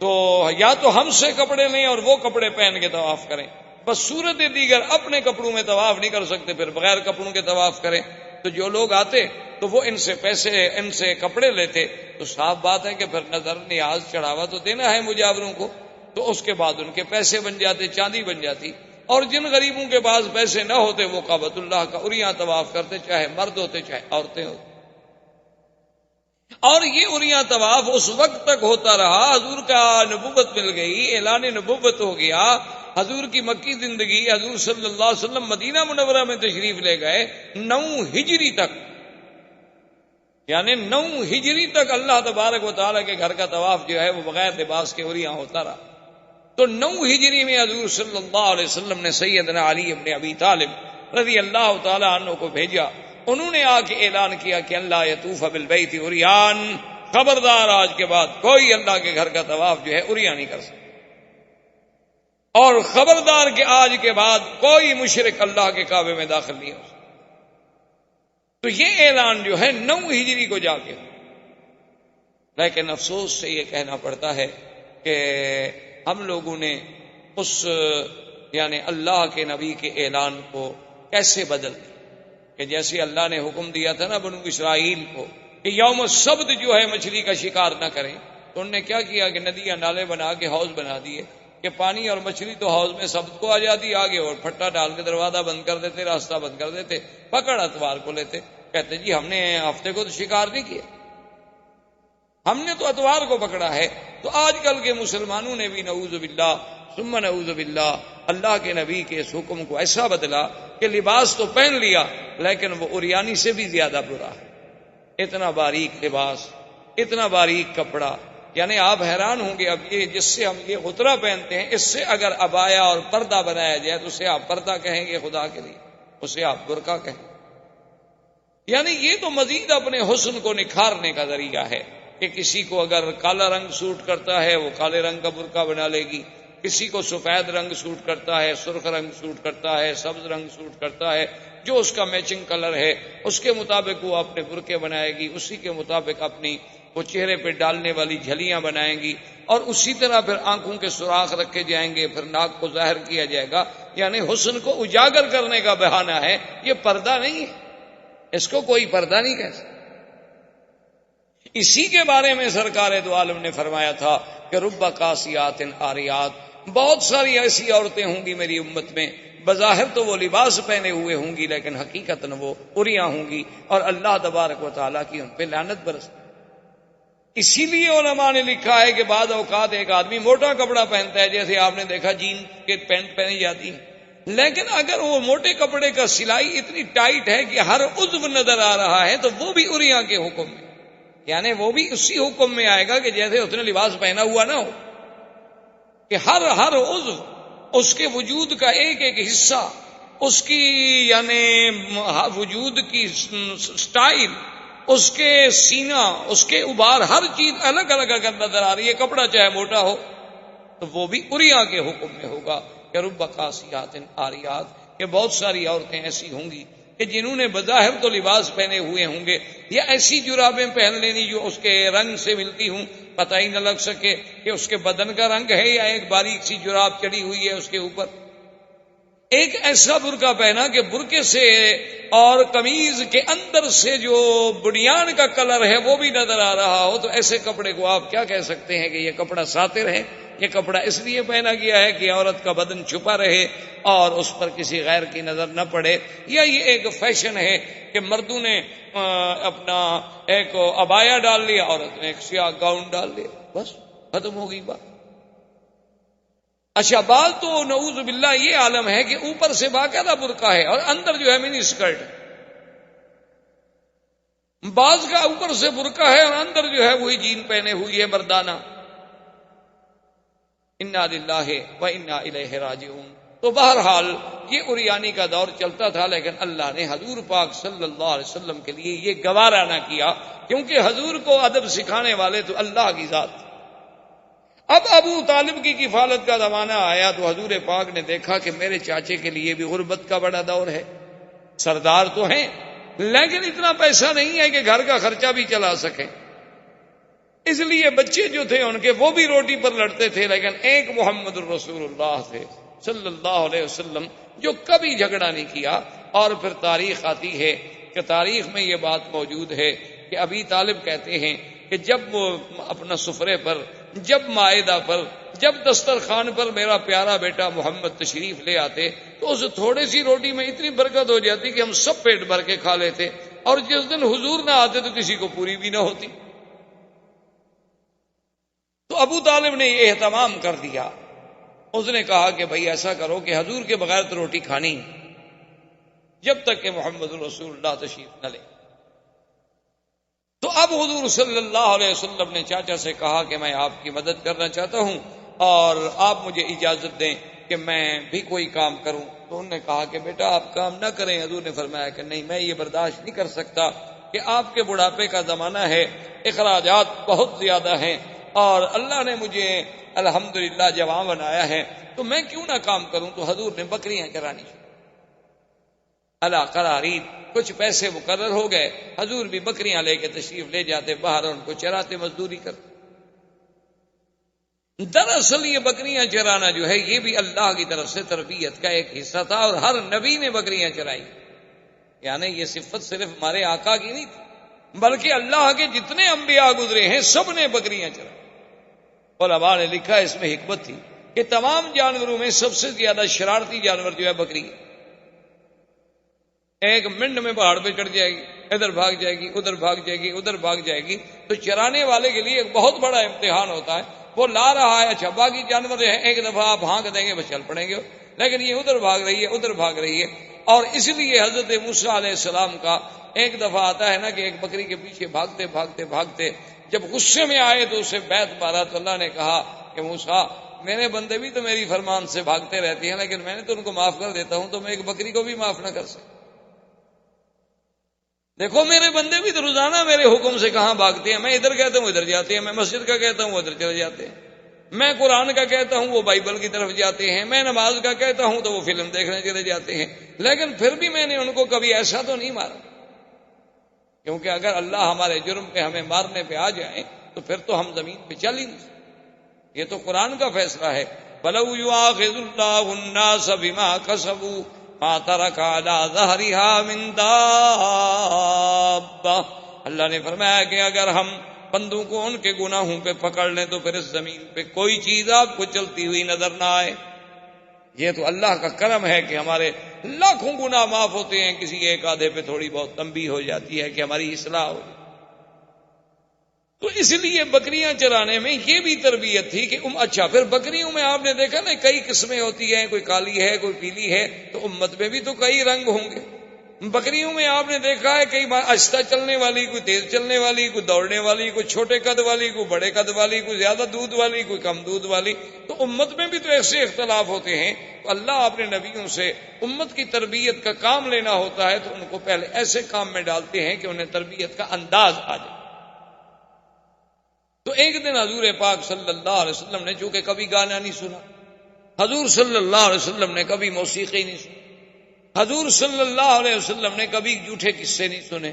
B: تو یا تو ہم سے کپڑے لیں اور وہ کپڑے پہن کے طواف کریں، بس صورت دیگر اپنے کپڑوں میں طواف نہیں کر سکتے، پھر بغیر کپڑوں کے طواف کریں۔ تو جو لوگ آتے تو وہ ان سے پیسے، ان سے کپڑے لیتے، تو صاف بات ہے کہ پھر نظر نیاز چڑھاوا تو دینا ہے مجاوروں کو، تو اس کے بعد ان کے پیسے بن جاتے، چاندی بن جاتی، اور جن غریبوں کے پاس پیسے نہ ہوتے وہ کعبۃ اللہ کا اریاں طواف کرتے، چاہے مرد ہوتے چاہے عورتیں ہوتی۔ اور یہ اریاں طواف اس وقت تک ہوتا رہا، حضور کا نبوت مل گئی، اعلان نبوت ہو گیا، حضور کی مکی زندگی، حضور صلی اللہ علیہ وسلم مدینہ منورہ میں تشریف لے گئے 9 ہجری تک، یعنی 9 ہجری تک اللہ تبارک و تعالیٰ کے گھر کا طواف جو ہے وہ بغیر لباس کے اریاں ہوتا رہا۔ تو 9 ہجری میں حضور صلی اللہ علیہ وسلم نے سیدنا علی ابن ابی طالب رضی اللہ تعالیٰ عنہ کو بھیجا، انہوں نے آ کے اعلان کیا کہ اللہ یطوف بالبیت عریان، خبردار آج کے بعد کوئی اللہ کے گھر کا طواف جو ہے اریاں نہیں کر سکتا، اور خبردار کہ آج کے بعد کوئی مشرک اللہ کے کعبے میں داخل نہیں ہو سکتا۔ تو یہ اعلان جو ہے 9 ہجری کو جا کے، لیکن افسوس سے یہ کہنا پڑتا ہے کہ ہم لوگوں نے اس یعنی اللہ کے نبی کے اعلان کو کیسے بدل دیا کہ جیسے اللہ نے حکم دیا تھا نا بنو اسرائیل کو کہ یوم السبت جو ہے مچھلی کا شکار نہ کریں، تو انہوں نے کیا کیا کہ ندیاں نالے بنا کے حوض بنا دیے کہ پانی اور مچھلی تو حوض میں سبت کو آ جاتی آگے، اور پھٹا ڈال کے دروازہ بند کر دیتے، راستہ بند کر دیتے، پکڑ اتوار کو لیتے، کہتے جی ہم نے ہفتے کو تو شکار نہیں کیا، ہم نے تو اتوار کو پکڑا ہے۔ تو آج کل کے مسلمانوں نے بھی نعوذ باللہ ثم نعوذ باللہ اللہ کے نبی کے اس حکم کو ایسا بدلا کہ لباس تو پہن لیا لیکن وہ عریانی سے بھی زیادہ برا ہے۔ اتنا باریک لباس، اتنا باریک کپڑا، یعنی آپ حیران ہوں گے اب یہ جس سے ہم یہ غترہ پہنتے ہیں، اس سے اگر عبایا اور پردہ بنایا جائے تو اسے آپ پردہ کہیں گے خدا کے لیے، اسے آپ برقع کہیں گے۔ یعنی یہ تو مزید اپنے حسن کو نکھارنے کا ذریعہ ہے کہ کسی کو اگر کالا رنگ سوٹ کرتا ہے وہ کالے رنگ کا برقع بنا لے گی، کسی کو سفید رنگ سوٹ کرتا ہے، سرخ رنگ سوٹ کرتا ہے، سبز رنگ سوٹ کرتا ہے، جو اس کا میچنگ کلر ہے اس کے مطابق وہ اپنے برقعے بنائے گی، اسی کے مطابق اپنی وہ چہرے پہ ڈالنے والی جھلیاں بنائیں گی، اور اسی طرح پھر آنکھوں کے سوراخ رکھے جائیں گے، پھر ناک کو ظاہر کیا جائے گا۔ یعنی حسن کو اجاگر کرنے کا بہانہ ہے، یہ پردہ نہیں ہے، اس کو کوئی پردہ نہیں کہہ سکتا۔ اسی کے بارے میں سرکار دو عالم نے فرمایا تھا کہ رب قاسیات عاریات، بہت ساری ایسی عورتیں ہوں گی میری امت میں، بظاہر تو وہ لباس پہنے ہوئے ہوں گی لیکن حقیقتاً وہ عریاں ہوں گی، اور اللہ تبارک و تعالیٰ کی ان پہ لعنت برس۔ اسی لیے علماء نے لکھا ہے کہ بعض اوقات ایک آدمی موٹا کپڑا پہنتا ہے، جیسے آپ نے دیکھا جین کے پینٹ پہنی جاتی ہے، لیکن اگر وہ موٹے کپڑے کا سلائی اتنی ٹائٹ ہے کہ ہر عضو نظر آ رہا ہے تو وہ بھی عریاں کے حکم میں، یعنی وہ بھی اسی حکم میں آئے گا کہ جیسے اس نے لباس پہنا ہوا نہ ہو، کہ ہر عضو، اس کے وجود کا ایک ایک حصہ، اس کی یعنی وجود کی سٹائل، اس کے سینہ، اس کے ابار، ہر چیز الگ الگ اگر نظر آ رہی ہے، کپڑا چاہے موٹا ہو تو وہ بھی عریاں کے حکم میں ہوگا کہ رب قاسیات عاریات، کہ بہت ساری عورتیں ایسی ہوں گی کہ جنہوں نے بظاہر تو لباس پہنے ہوئے ہوں گے، یا ایسی جرابیں پہن لینی جو اس کے رنگ سے ملتی ہوں، پتہ ہی نہ لگ سکے کہ اس کے بدن کا رنگ ہے یا ایک باریک سی جراب چڑھی ہوئی ہے اس کے اوپر، ایک ایسا برقع پہنا کہ برقعے سے اور قمیض کے اندر سے جو بنیان کا کلر ہے وہ بھی نظر آ رہا ہو، تو ایسے کپڑے کو آپ کیا کہہ سکتے ہیں کہ یہ کپڑا ساتر ہے؟ یہ کپڑا اس لیے پہنا گیا ہے کہ عورت کا بدن چھپا رہے اور اس پر کسی غیر کی نظر نہ پڑے، یا یہ ایک فیشن ہے کہ مردوں نے اپنا ایک عبایا ڈال لیا، عورت نے ایک سیاہ گاؤن ڈال لیا، بس ختم ہو گئی بات۔ اچھا، بال تو نعوذ باللہ یہ عالم ہے کہ اوپر سے باقاعدہ برقع ہے اور اندر جو ہے منی اسکرٹ ہے، بعض کا اوپر سے برقع ہے اور اندر جو ہے وہی جین پہنے ہوئی ہے مردانہ۔ انا للہ و انا الیہ راجعون۔ تو بہرحال یہ عریانی کا دور چلتا تھا، لیکن اللہ نے حضور پاک صلی اللہ علیہ وسلم کے لیے یہ گوارا نہ کیا، کیونکہ حضور کو ادب سکھانے والے تو اللہ کی ذات تھی۔ اب ابو طالب کی کفالت کا زمانہ آیا تو حضور پاک نے دیکھا کہ میرے چاچے کے لیے بھی غربت کا بڑا دور ہے، سردار تو ہیں لیکن اتنا پیسہ نہیں ہے کہ گھر کا خرچہ بھی چلا سکیں، اس لیے بچے جو تھے ان کے وہ بھی روٹی پر لڑتے تھے، لیکن ایک محمد الرسول اللہ تھے صلی اللہ علیہ وسلم جو کبھی جھگڑا نہیں کیا۔ اور پھر تاریخ آتی ہے کہ تاریخ میں یہ بات موجود ہے کہ ابی طالب کہتے ہیں کہ جب وہ اپنا سفرے پر، جب مائدہ پر، جب دسترخوان پر میرا پیارا بیٹا محمد تشریف لے آتے تو اس تھوڑی سی روٹی میں اتنی برکت ہو جاتی کہ ہم سب پیٹ بھر کے کھا لیتے، اور جس دن حضور نہ آتے تو کسی کو پوری بھی نہ ہوتی۔ تو ابو طالب نے یہ اہتمام کر دیا، اس نے کہا کہ بھئی ایسا کرو کہ حضور کے بغیر تو روٹی کھانی جب تک کہ محمد رسول اللہ تشریف نہ لے۔ تو اب حضور صلی اللہ علیہ وسلم نے چاچا سے کہا کہ میں آپ کی مدد کرنا چاہتا ہوں اور آپ مجھے اجازت دیں کہ میں بھی کوئی کام کروں۔ تو انہوں نے کہا کہ بیٹا آپ کام نہ کریں۔ حضور نے فرمایا کہ نہیں، میں یہ برداشت نہیں کر سکتا کہ آپ کے بڑھاپے کا زمانہ ہے، اخراجات بہت زیادہ ہیں، اور اللہ نے مجھے الحمدللہ جوان بنایا ہے، تو میں کیوں نہ کام کروں۔ تو حضور نے بکریاں چرانی شروع۔ اللہ قرارید، کچھ پیسے مقرر ہو گئے، حضور بھی بکریاں لے کے تشریف لے جاتے باہر، ان کو چراتے، مزدوری کرتے۔ دراصل یہ بکریاں چرانا جو ہے یہ بھی اللہ کی طرف سے تربیت کا ایک حصہ تھا، اور ہر نبی نے بکریاں چرائی، یعنی یہ صفت صرف ہمارے آقا کی نہیں تھی، بلکہ اللہ کے جتنے انبیاء گزرے ہیں سب نے بکریاں چرائی۔ علماء نے لکھا اس میں حکمت تھی کہ تمام جانوروں میں سب سے زیادہ شرارتی جانور جو ہے بکری ہے۔ ایک منٹ میں پہاڑ پہ چڑھ جائے گی، ادھر بھاگ جائے گی، ادھر بھاگ جائے گی، ادھر بھاگ جائے گی، تو چرانے والے کے لیے ایک بہت بڑا امتحان ہوتا ہے۔ وہ لا رہا ہے، اچھا باقی جانور ہیں ایک دفعہ آپ ہانک دیں گے بس چل پڑیں گے، لیکن یہ ادھر بھاگ رہی ہے، ادھر بھاگ رہی ہے۔ اور اس لیے حضرت موسیٰ علیہ السلام کا ایک دفعہ آتا ہے نا کہ ایک بکری کے پیچھے بھاگتے بھاگتے بھاگتے جب غصے میں آئے تو اسے بیت مارا، تو اللہ نے کہا کہ موسیٰ میرے بندے بھی تو میری فرمان سے بھاگتے رہتے ہیں، لیکن میں نے تو ان کو معاف کر دیتا ہوں، تو میں ایک بکری کو بھی معاف نہ کر سکتا؟ دیکھو میرے بندے بھی تو روزانہ میرے حکم سے کہاں بھاگتے ہیں، میں ادھر کہتا ہوں ادھر جاتے ہیں، میں مسجد کا کہتا ہوں ادھر چلے جاتے ہیں، میں قرآن کا کہتا ہوں وہ بائبل کی طرف جاتے ہیں، میں نماز کا کہتا ہوں تو وہ فلم دیکھنے چلے جاتے ہیں، لیکن پھر بھی میں نے ان کو کبھی ایسا تو نہیں مارا، کیونکہ اگر اللہ ہمارے جرم پہ ہمیں مارنے پہ آ جائے تو پھر تو ہم زمین پہ چل ہی نہیں سکتے۔ یہ تو قرآن کا فیصلہ ہے، وَلَوْ يُؤَاخِذُ اللَّهُ النَّاسَ بِمَا كَسَبُوا مَا تَرَكَ عَلَىٰ ظَهْرِهَا مِن دَابَّةٍ۔ اللہ نے فرمایا کہ اگر ہم بندوں کو ان کے گناہوں پہ پکڑ لیں تو پھر اس زمین پہ کوئی چیز آپ کو چلتی ہوئی نظر نہ آئے۔ یہ تو اللہ کا کرم ہے کہ ہمارے لاکھوں گناہ معاف ہوتے ہیں، کسی ایک آدھے پہ تھوڑی بہت تنبیہ ہو جاتی ہے کہ ہماری اصلاح ہو۔ تو اس لیے بکریاں چرانے میں یہ بھی تربیت تھی کہ اچھا پھر بکریوں میں آپ نے دیکھا نا کئی قسمیں ہوتی ہیں، کوئی کالی ہے کوئی پیلی ہے، تو امت میں بھی تو کئی رنگ ہوں گے۔ بکریوں میں آپ نے دیکھا ہے کئی آہستہ چلنے والی، کوئی تیز چلنے والی، کوئی دوڑنے والی، کوئی چھوٹے قد والی، کوئی بڑے قد والی، کوئی زیادہ دودھ والی، کوئی کم دودھ والی۔ تو امت میں بھی تو ایسے اختلاف ہوتے ہیں، تو اللہ اپنے نبیوں سے امت کی تربیت کا کام لینا ہوتا ہے تو ان کو پہلے ایسے کام میں ڈالتے ہیں کہ انہیں تربیت کا انداز آ جائے۔ تو ایک دن حضور پاک صلی اللہ علیہ وسلم نے چونکہ کبھی گانا نہیں سنا، حضور صلی اللہ علیہ وسلم نے کبھی موسیقی نہیں سنی، حضور صلی اللہ علیہ وسلم نے کبھی جھوٹے قصے نہیں سنے،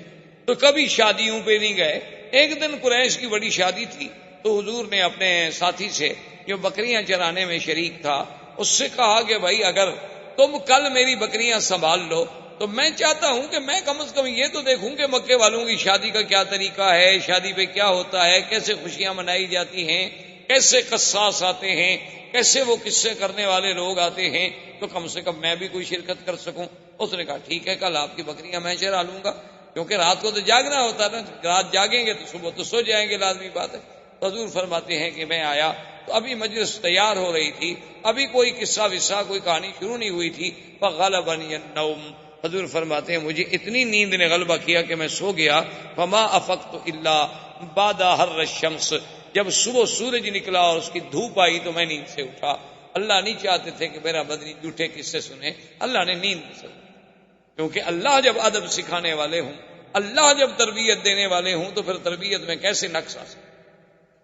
B: تو کبھی شادیوں پہ نہیں گئے۔ ایک دن قریش کی بڑی شادی تھی، تو حضور نے اپنے ساتھی سے جو بکریاں چرانے میں شریک تھا اس سے کہا کہ بھائی اگر تم کل میری بکریاں سنبھال لو تو میں چاہتا ہوں کہ میں کم از کم یہ تو دیکھوں کہ مکے والوں کی شادی کا کیا طریقہ ہے، شادی پہ کیا ہوتا ہے، کیسے خوشیاں منائی جاتی ہیں، کیسے قصاص آتے ہیں، کیسے وہ قصے کرنے والے لوگ آتے ہیں، تو کم سے کم میں بھی کوئی شرکت کر سکوں۔ اس نے کہا ٹھیک ہے کل آپ کی بکریاں میں چرا لوں گا، کیونکہ رات کو تو جاگنا ہوتا ہے نا، رات جاگیں گے تو صبح تو سو جائیں گے، لازمی بات ہے۔ تو حضور فرماتے ہیں کہ میں آیا تو ابھی مجلس تیار ہو رہی تھی، ابھی کوئی قصہ وصہ کوئی کہانی شروع نہیں ہوئی تھی، فغلبنی النوم، حضور فرماتے ہیں مجھے اتنی نیند نے غلبہ کیا کہ میں سو گیا، فما افقت الا بعد حر الشمس، جب صبح سورج نکلا اور اس کی دھوپ آئی تو میں نیند سے اٹھا۔ اللہ نہیں چاہتے تھے کہ میرا بدنی جھوٹے قصے سنے، اللہ نے نیند سے، کیونکہ اللہ جب ادب سکھانے والے ہوں، اللہ جب تربیت دینے والے ہوں تو پھر تربیت میں کیسے نقص آ سکتا۔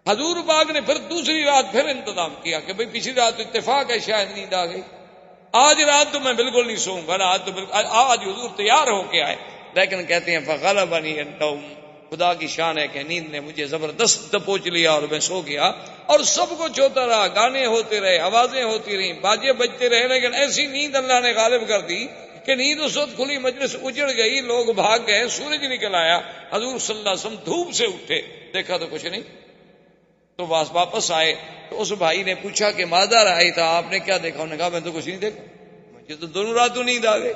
B: حضور پاک نے پھر دوسری رات پھر انتظام کیا کہ بھئی پچھلی رات تو اتفاق ہے شاید نیند آ گئی، آج رات تو میں بالکل نہیں سوؤں گا، آج تو بالکل، آج حضور تیار ہو کے آئے، لیکن کہتے ہیں فغلبنی النوم، خدا کی شان ہے کہ نیند نے مجھے زبردست دبوچ لیا اور میں سو گیا، اور سب کچھ ہوتا رہا، گانے ہوتے رہے، آوازیں ہوتی رہیں، باجے بجتے رہے، لیکن ایسی نیند اللہ نے غالب کر دی کہ نیند اس وقت کھلی مجلس اجڑ گئی، لوگ بھاگ گئے، سورج نکل آیا، حضور صلی اللہ علیہ وسلم دھوپ سے اٹھے، دیکھا تو کچھ نہیں، تو واپس آئے تو اس بھائی نے پوچھا کہ ماذا رأیت تھا، آپ نے کیا دیکھا؟ انہوں نے کہا میں تو کچھ نہیں دیکھا، مجھے تو دونوں راتوں نیند آ گئی۔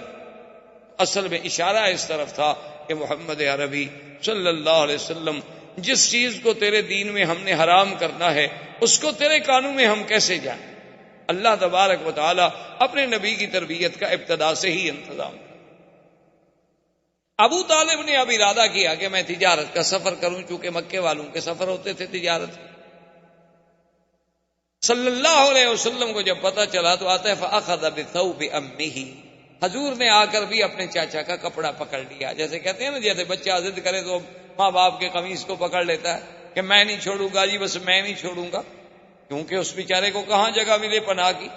B: اصل میں اشارہ اس طرف تھا کہ محمد عربی صلی اللہ علیہ وسلم جس چیز کو تیرے دین میں ہم نے حرام کرنا ہے اس کو تیرے قانون میں ہم کیسے جائیں؟ اللہ تبارک و تعالی اپنے نبی کی تربیت کا ابتدا سے ہی انتظام کر۔ ابو طالب نے اب ارادہ کیا کہ میں تجارت کا سفر کروں، چونکہ مکے والوں کے سفر ہوتے تھے تجارت۔ صلی اللہ علیہ وسلم کو جب پتہ چلا تو آتا ہے فأخذ بثوب امہ، حضور نے آ کر بھی اپنے چاچا کا کپڑا پکڑ لیا، جیسے کہتے ہیں نا جیسے بچہ ضد کرے تو ماں باپ کے قمیص کو پکڑ لیتا ہے کہ میں نہیں چھوڑوں گا جی، بس میں نہیں چھوڑوں گا، کیونکہ اس بیچارے کو کہاں جگہ ملے پناہ کی۔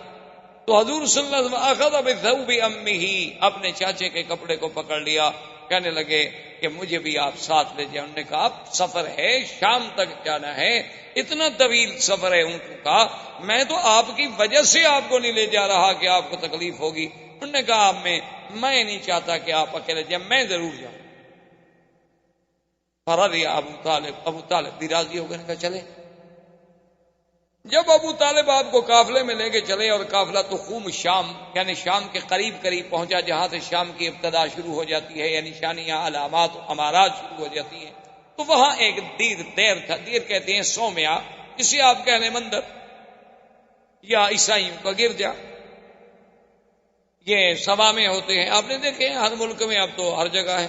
B: تو حضور صلی اللہ علیہ وسلم اخذ بثوب امہ، اپنے چاچے کے کپڑے کو پکڑ لیا، کہنے لگے کہ مجھے بھی آپ ساتھ لے جائیں۔ انہوں نے کہا اب سفر ہے، شام تک جانا ہے، اتنا طویل سفر ہے اونٹوں کا، میں تو آپ کی وجہ سے آپ کو نہیں لے جا رہا کہ آپ کو تکلیف ہوگی۔ انہوں نے کہا میں نہیں چاہتا کہ آپ اکیلے جائیں، میں ضرور جاؤں۔ فرضی ابو طالب بھی راضی ہو گئے، کہا چلے۔ جب ابو طالب آپ کو قافلے میں لے کے چلے، اور قافلہ تو خوم شام یعنی شام کے قریب پہنچا، جہاں سے شام کی ابتدا شروع ہو جاتی ہے، یعنی نشانیاں، علامات، امارات شروع ہو جاتی ہیں، تو وہاں ایک دیر تھا، دیر کہتے ہیں سومیا، جسے آپ کہہ لیں مندر یا عیسائیوں کا گرجا، یہ سبا میں ہوتے ہیں، آپ نے دیکھے ہیں ہر ملک میں، اب تو ہر جگہ ہے۔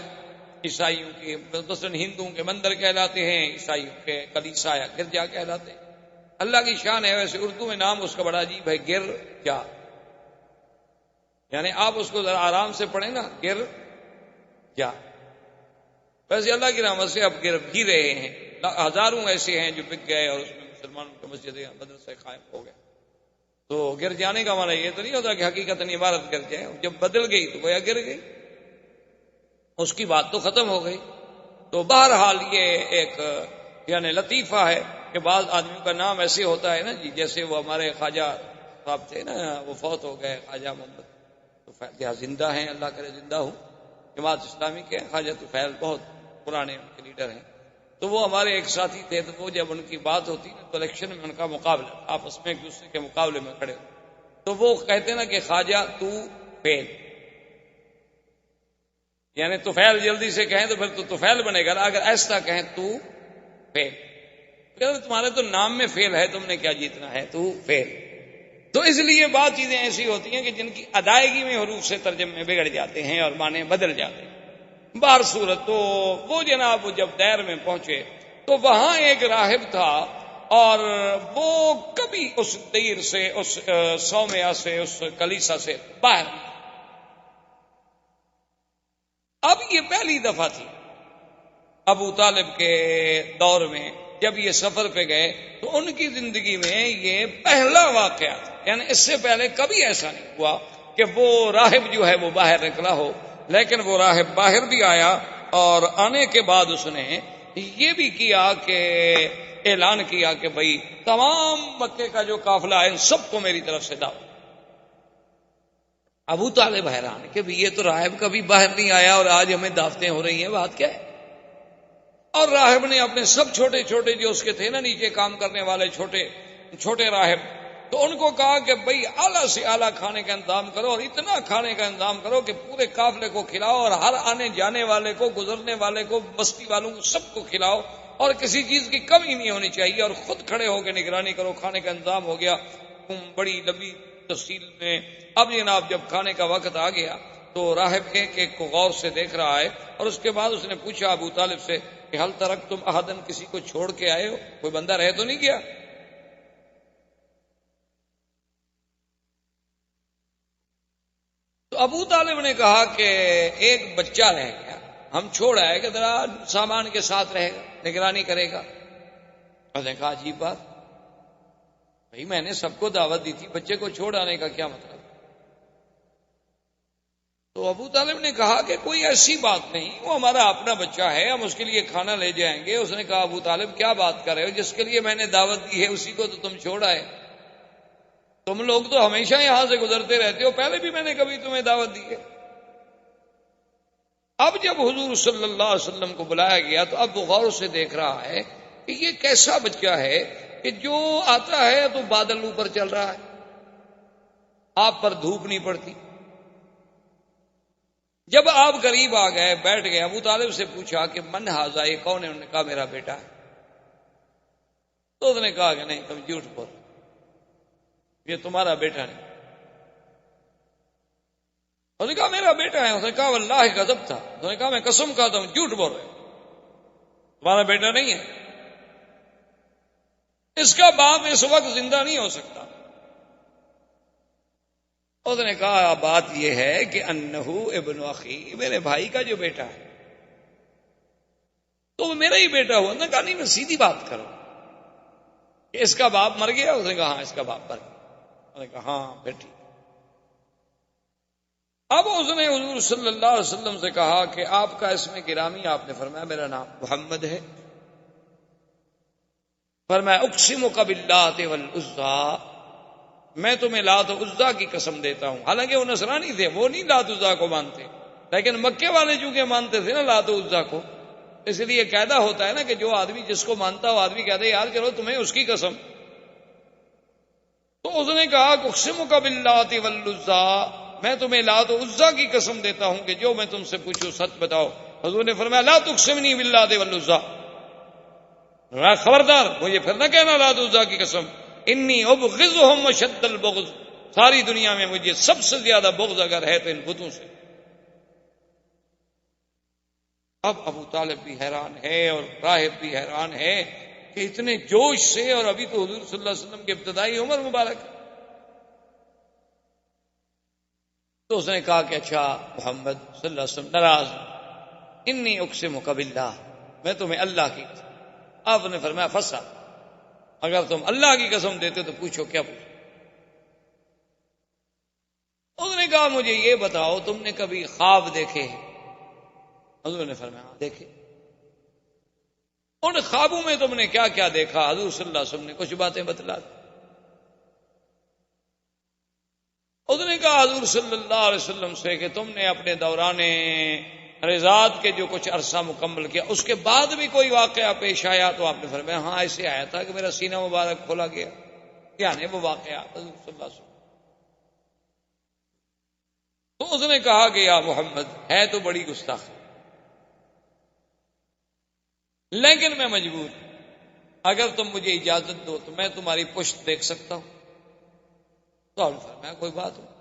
B: عیسائیوں کے مثلاً ہندوؤں کے مندر کہلاتے ہیں، عیسائیوں کے کلیسا یا گرجا کہلاتے ہیں۔ اللہ کی شان ہے، ویسے اردو میں نام اس کا بڑا عجیب ہے، گرجا، یعنی آپ اس کو ذرا آرام سے پڑھیں نا، گرجا۔ ویسے اللہ کی رحمت سے اب گر بھی رہے ہیں، ہزاروں ایسے ہیں جو بک گئے، اور اس میں مسلمانوں کے مسجدیں مدرسے قائم ہو گئے۔ تو گر جانے کا معنی یہ تو نہیں ہوتا کہ حقیقت عبارت گر جائے، جب بدل گئی تو گویا گر گئی، اس کی بات تو ختم ہو گئی۔ تو بہرحال یہ ایک یعنی لطیفہ ہے کہ بعض آدمیوں کا نام ایسے ہوتا ہے نا جی، جیسے وہ ہمارے خواجہ صاحب تھے نا، وہ فوت ہو گئے، خواجہ محمد تو زندہ ہیں، اللہ کرے زندہ ہوں، جماعت اسلامی کے خواجہ طفیل بہت پرانے ان کے لیڈر ہیں۔ تو وہ ہمارے ایک ساتھی تھے، تو وہ جب ان کی بات ہوتی نا تو الیکشن میں ان کا مقابلہ، آپس میں ایک دوسرے کے مقابلے میں کھڑے ہوتے، تو وہ کہتے نا کہ خواجہ تو فیل، یعنی طفیل جلدی سے کہیں تو پھر تو طفیل بنے گا، اگر ایسا کہیں تو فیل، تمہارے تو نام میں فیل ہے، تم نے کیا جیتنا ہے، تو فیل۔ تو اس لیے بعض چیزیں ایسی ہوتی ہیں کہ جن کی ادائیگی میں حروف سے ترجمے بگڑ جاتے ہیں اور معنی بدل جاتے ہیں۔ بہر صورت تو وہ جناب جب دیر میں پہنچے تو وہاں ایک راہب تھا، اور وہ کبھی اس دیر سے، اس سومیا سے، اس کلیسا سے باہر نہیں۔ اب یہ پہلی دفعہ تھی ابو طالب کے دور میں، جب یہ سفر پہ گئے تو ان کی زندگی میں یہ پہلا واقعہ تھا، یعنی اس سے پہلے کبھی ایسا نہیں ہوا کہ وہ راہب جو ہے وہ باہر نکلا ہو، لیکن وہ راہب باہر بھی آیا، اور آنے کے بعد اس نے یہ بھی کیا کہ اعلان کیا کہ بھئی تمام مکے کا جو قافلہ ہے ان سب کو میری طرف سے دعوت۔ ابو طالب حیران کہ یہ تو راہب کبھی باہر نہیں آیا اور آج ہمیں دعوتیں ہو رہی ہیں، بات کیا ہے؟ اور راہب نے اپنے سب چھوٹے چھوٹے جو اس کے تھے نا نیچے کام کرنے والے چھوٹے راہب، تو ان کو کہا کہ بھئی اعلیٰ سے اعلیٰ کھانے کا انتظام کرو، اور اتنا کھانے کا انتظام کرو کہ پورے قافلے کو کھلاؤ، اور ہر آنے جانے والے کو، گزرنے والے کو، بستی والوں کو، سب کو کھلاؤ، اور کسی چیز کی کمی نہیں ہونی چاہیے، اور خود کھڑے ہو کے نگرانی کرو۔ کھانے کا انتظام ہو گیا بڑی لمبی تفصیل میں۔ اب جناب جب کھانے کا وقت آ گیا تو راہب ایک کو غور سے دیکھ رہا ہے، اور اس کے بعد اس نے پوچھا ابو طالب سے کہ حل ترکتم احدن، کسی کو چھوڑ کے آئے ہو، کوئی بندہ رہ تو نہیں گیا؟ تو ابو طالب نے کہا کہ ایک بچہ رہ گیا، ہم چھوڑ آئے کہ ذرا سامان کے ساتھ رہے گا، نگرانی کرے گا۔ اس نے کہا عجیب بات، بھائی میں نے سب کو دعوت دی تھی، بچے کو چھوڑ آنے کا کیا مطلب؟ تو ابو طالب نے کہا کہ کوئی ایسی بات نہیں، وہ ہمارا اپنا بچہ ہے، ہم اس کے لیے کھانا لے جائیں گے۔ اس نے کہا ابو طالب کیا بات کر رہے ہو، جس کے لیے میں نے دعوت دی ہے اسی کو تو تم چھوڑ آئے، تم لوگ تو ہمیشہ یہاں سے گزرتے رہتے ہو، پہلے بھی میں نے کبھی تمہیں دعوت دی ہے۔ اب جب حضور صلی اللہ علیہ وسلم کو بلایا گیا تو اب وہ غور سے دیکھ رہا ہے کہ یہ کیسا بچہ ہے کہ جو آتا ہے تو بادل اوپر چل رہا ہے، آپ پر دھوپ نہیں پڑتی۔ جب آپ قریب آ گئے، بیٹھ گئے، ابو طالب سے پوچھا کہ من ھذا، یہ کون ہے؟ انہوں نے کہا میرا بیٹا ہے۔ تو اس نے کہا کہ نہیں، تم جھوٹ بول، یہ تمہارا بیٹا نہیں۔ اس نے کہا میرا بیٹا ہے۔ اس نے کہا واللہ غضب تھا، اس نے کہا میں قسم کھاتا ہوں جھوٹ بول رہے، تمہارا بیٹا نہیں ہے، اس کا باپ اس وقت زندہ نہیں ہو سکتا۔ اس نے کہا بات یہ ہے کہ انہو ابن اخی، میرے بھائی کا جو بیٹا ہے تو وہ میرا ہی بیٹا ہوا۔ اس نے کہا نہیں، میں سیدھی بات کروں کہ اس کا باپ مر گیا؟ اس نے کہا ہاں اس کا باپ مر گیا۔ اس نے کہا ہاں پھر ٹھیک۔ اب اس نے حضور صلی اللہ علیہ وسلم سے کہا کہ آپ کا اسم گرامی، آپ نے فرمایا میرا نام محمد ہے. فرمایا اقسمک باللات والعزیٰ، میں تمہیں لات و عزیٰ کی قسم دیتا ہوں. حالانکہ وہ نصرانی تھے، وہ نہیں لات عزیٰ کو مانتے، لیکن مکے والے چونکہ مانتے تھے نا لات و عزیٰ کو، اس لیے قاعدہ ہوتا ہے نا کہ جو آدمی جس کو مانتا ہو آدمی کہتا ہے یار چلو تمہیں اس کی قسم. تو اس نے کہا اقسمک باللات والعزیٰ، میں تمہیں لات و عزیٰ کی قسم دیتا ہوں کہ جو میں تم سے پوچھوں سچ بتاؤ. حضور نے فرمایا لا تقسمنی باللات والعزیٰ، خبردار مجھے پھر نہ کہنا لات و عزیٰ کی قسم. انی ابغضہم اشد البغض، ساری دنیا میں مجھے سب سے زیادہ بغض اگر ہے تو ان بتوں سے. اب ابو طالب بھی حیران ہے اور راہب بھی حیران ہے کہ اتنے جوش سے، اور ابھی تو حضور صلی اللہ علیہ وسلم کی ابتدائی عمر مبارک. تو اس نے کہا کہ اچھا محمد صلی اللہ علیہ وسلم ناراض، انی اقسمک باللہ، میں تمہیں اللہ کی قسم. آپ نے فرمایا فسا، اگر تم اللہ کی قسم دیتے تو پوچھو کیا پوچھو. اس نے کہا مجھے یہ بتاؤ تم نے کبھی خواب دیکھے ہیں؟ حضور نے فرمایا دیکھے. ان خوابوں میں تم نے کیا کیا دیکھا؟ حضور صلی اللہ علیہ وسلم نے کچھ باتیں بتلا دی. اس نے کہا حضور صلی اللہ علیہ وسلم سے کہ تم نے اپنے دوران رضاعت کے جو کچھ عرصہ مکمل کیا اس کے بعد بھی کوئی واقعہ پیش آیا؟ تو آپ نے فرمایا ہاں ایسے آیا تھا کہ میرا سینہ مبارک کھولا گیا. یعنی وہ واقعہ حضور صلی اللہ علیہ وسلم. تو اس نے کہا کہ یا محمد ہے تو بڑی گستاخی، لیکن میں مجبور، اگر تم مجھے اجازت دو تو میں تمہاری پشت دیکھ سکتا ہوں. تو آپ نے فرمایا کوئی بات نہیں،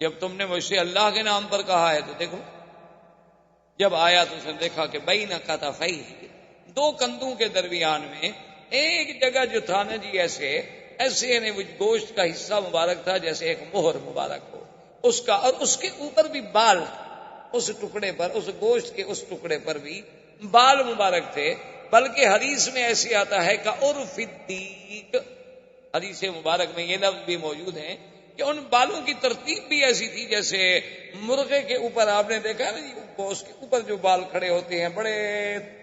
B: جب تم نے مجھ سے اللہ کے نام پر کہا ہے تو دیکھو. جب آیا تو اس نے دیکھا کہ بین کتفیہ، دو کندھوں کے درمیان میں ایک جگہ جو تھا نا جی ایسے وہ گوشت کا حصہ مبارک تھا جیسے ایک مہر مبارک ہو اس کا، اور اس کے اوپر بھی بال، اس ٹکڑے پر، اس گوشت کے اس ٹکڑے پر بھی بال مبارک تھے. بلکہ حدیث میں ایسے آتا ہے کہ عرف الدیک، حدیث مبارک میں یہ لفظ بھی موجود ہیں کہ ان بالوں کی ترتیب بھی ایسی تھی جیسے مرغے کے اوپر آپ نے دیکھا نا جی اس کے اوپر جو بال کھڑے ہوتے ہیں بڑے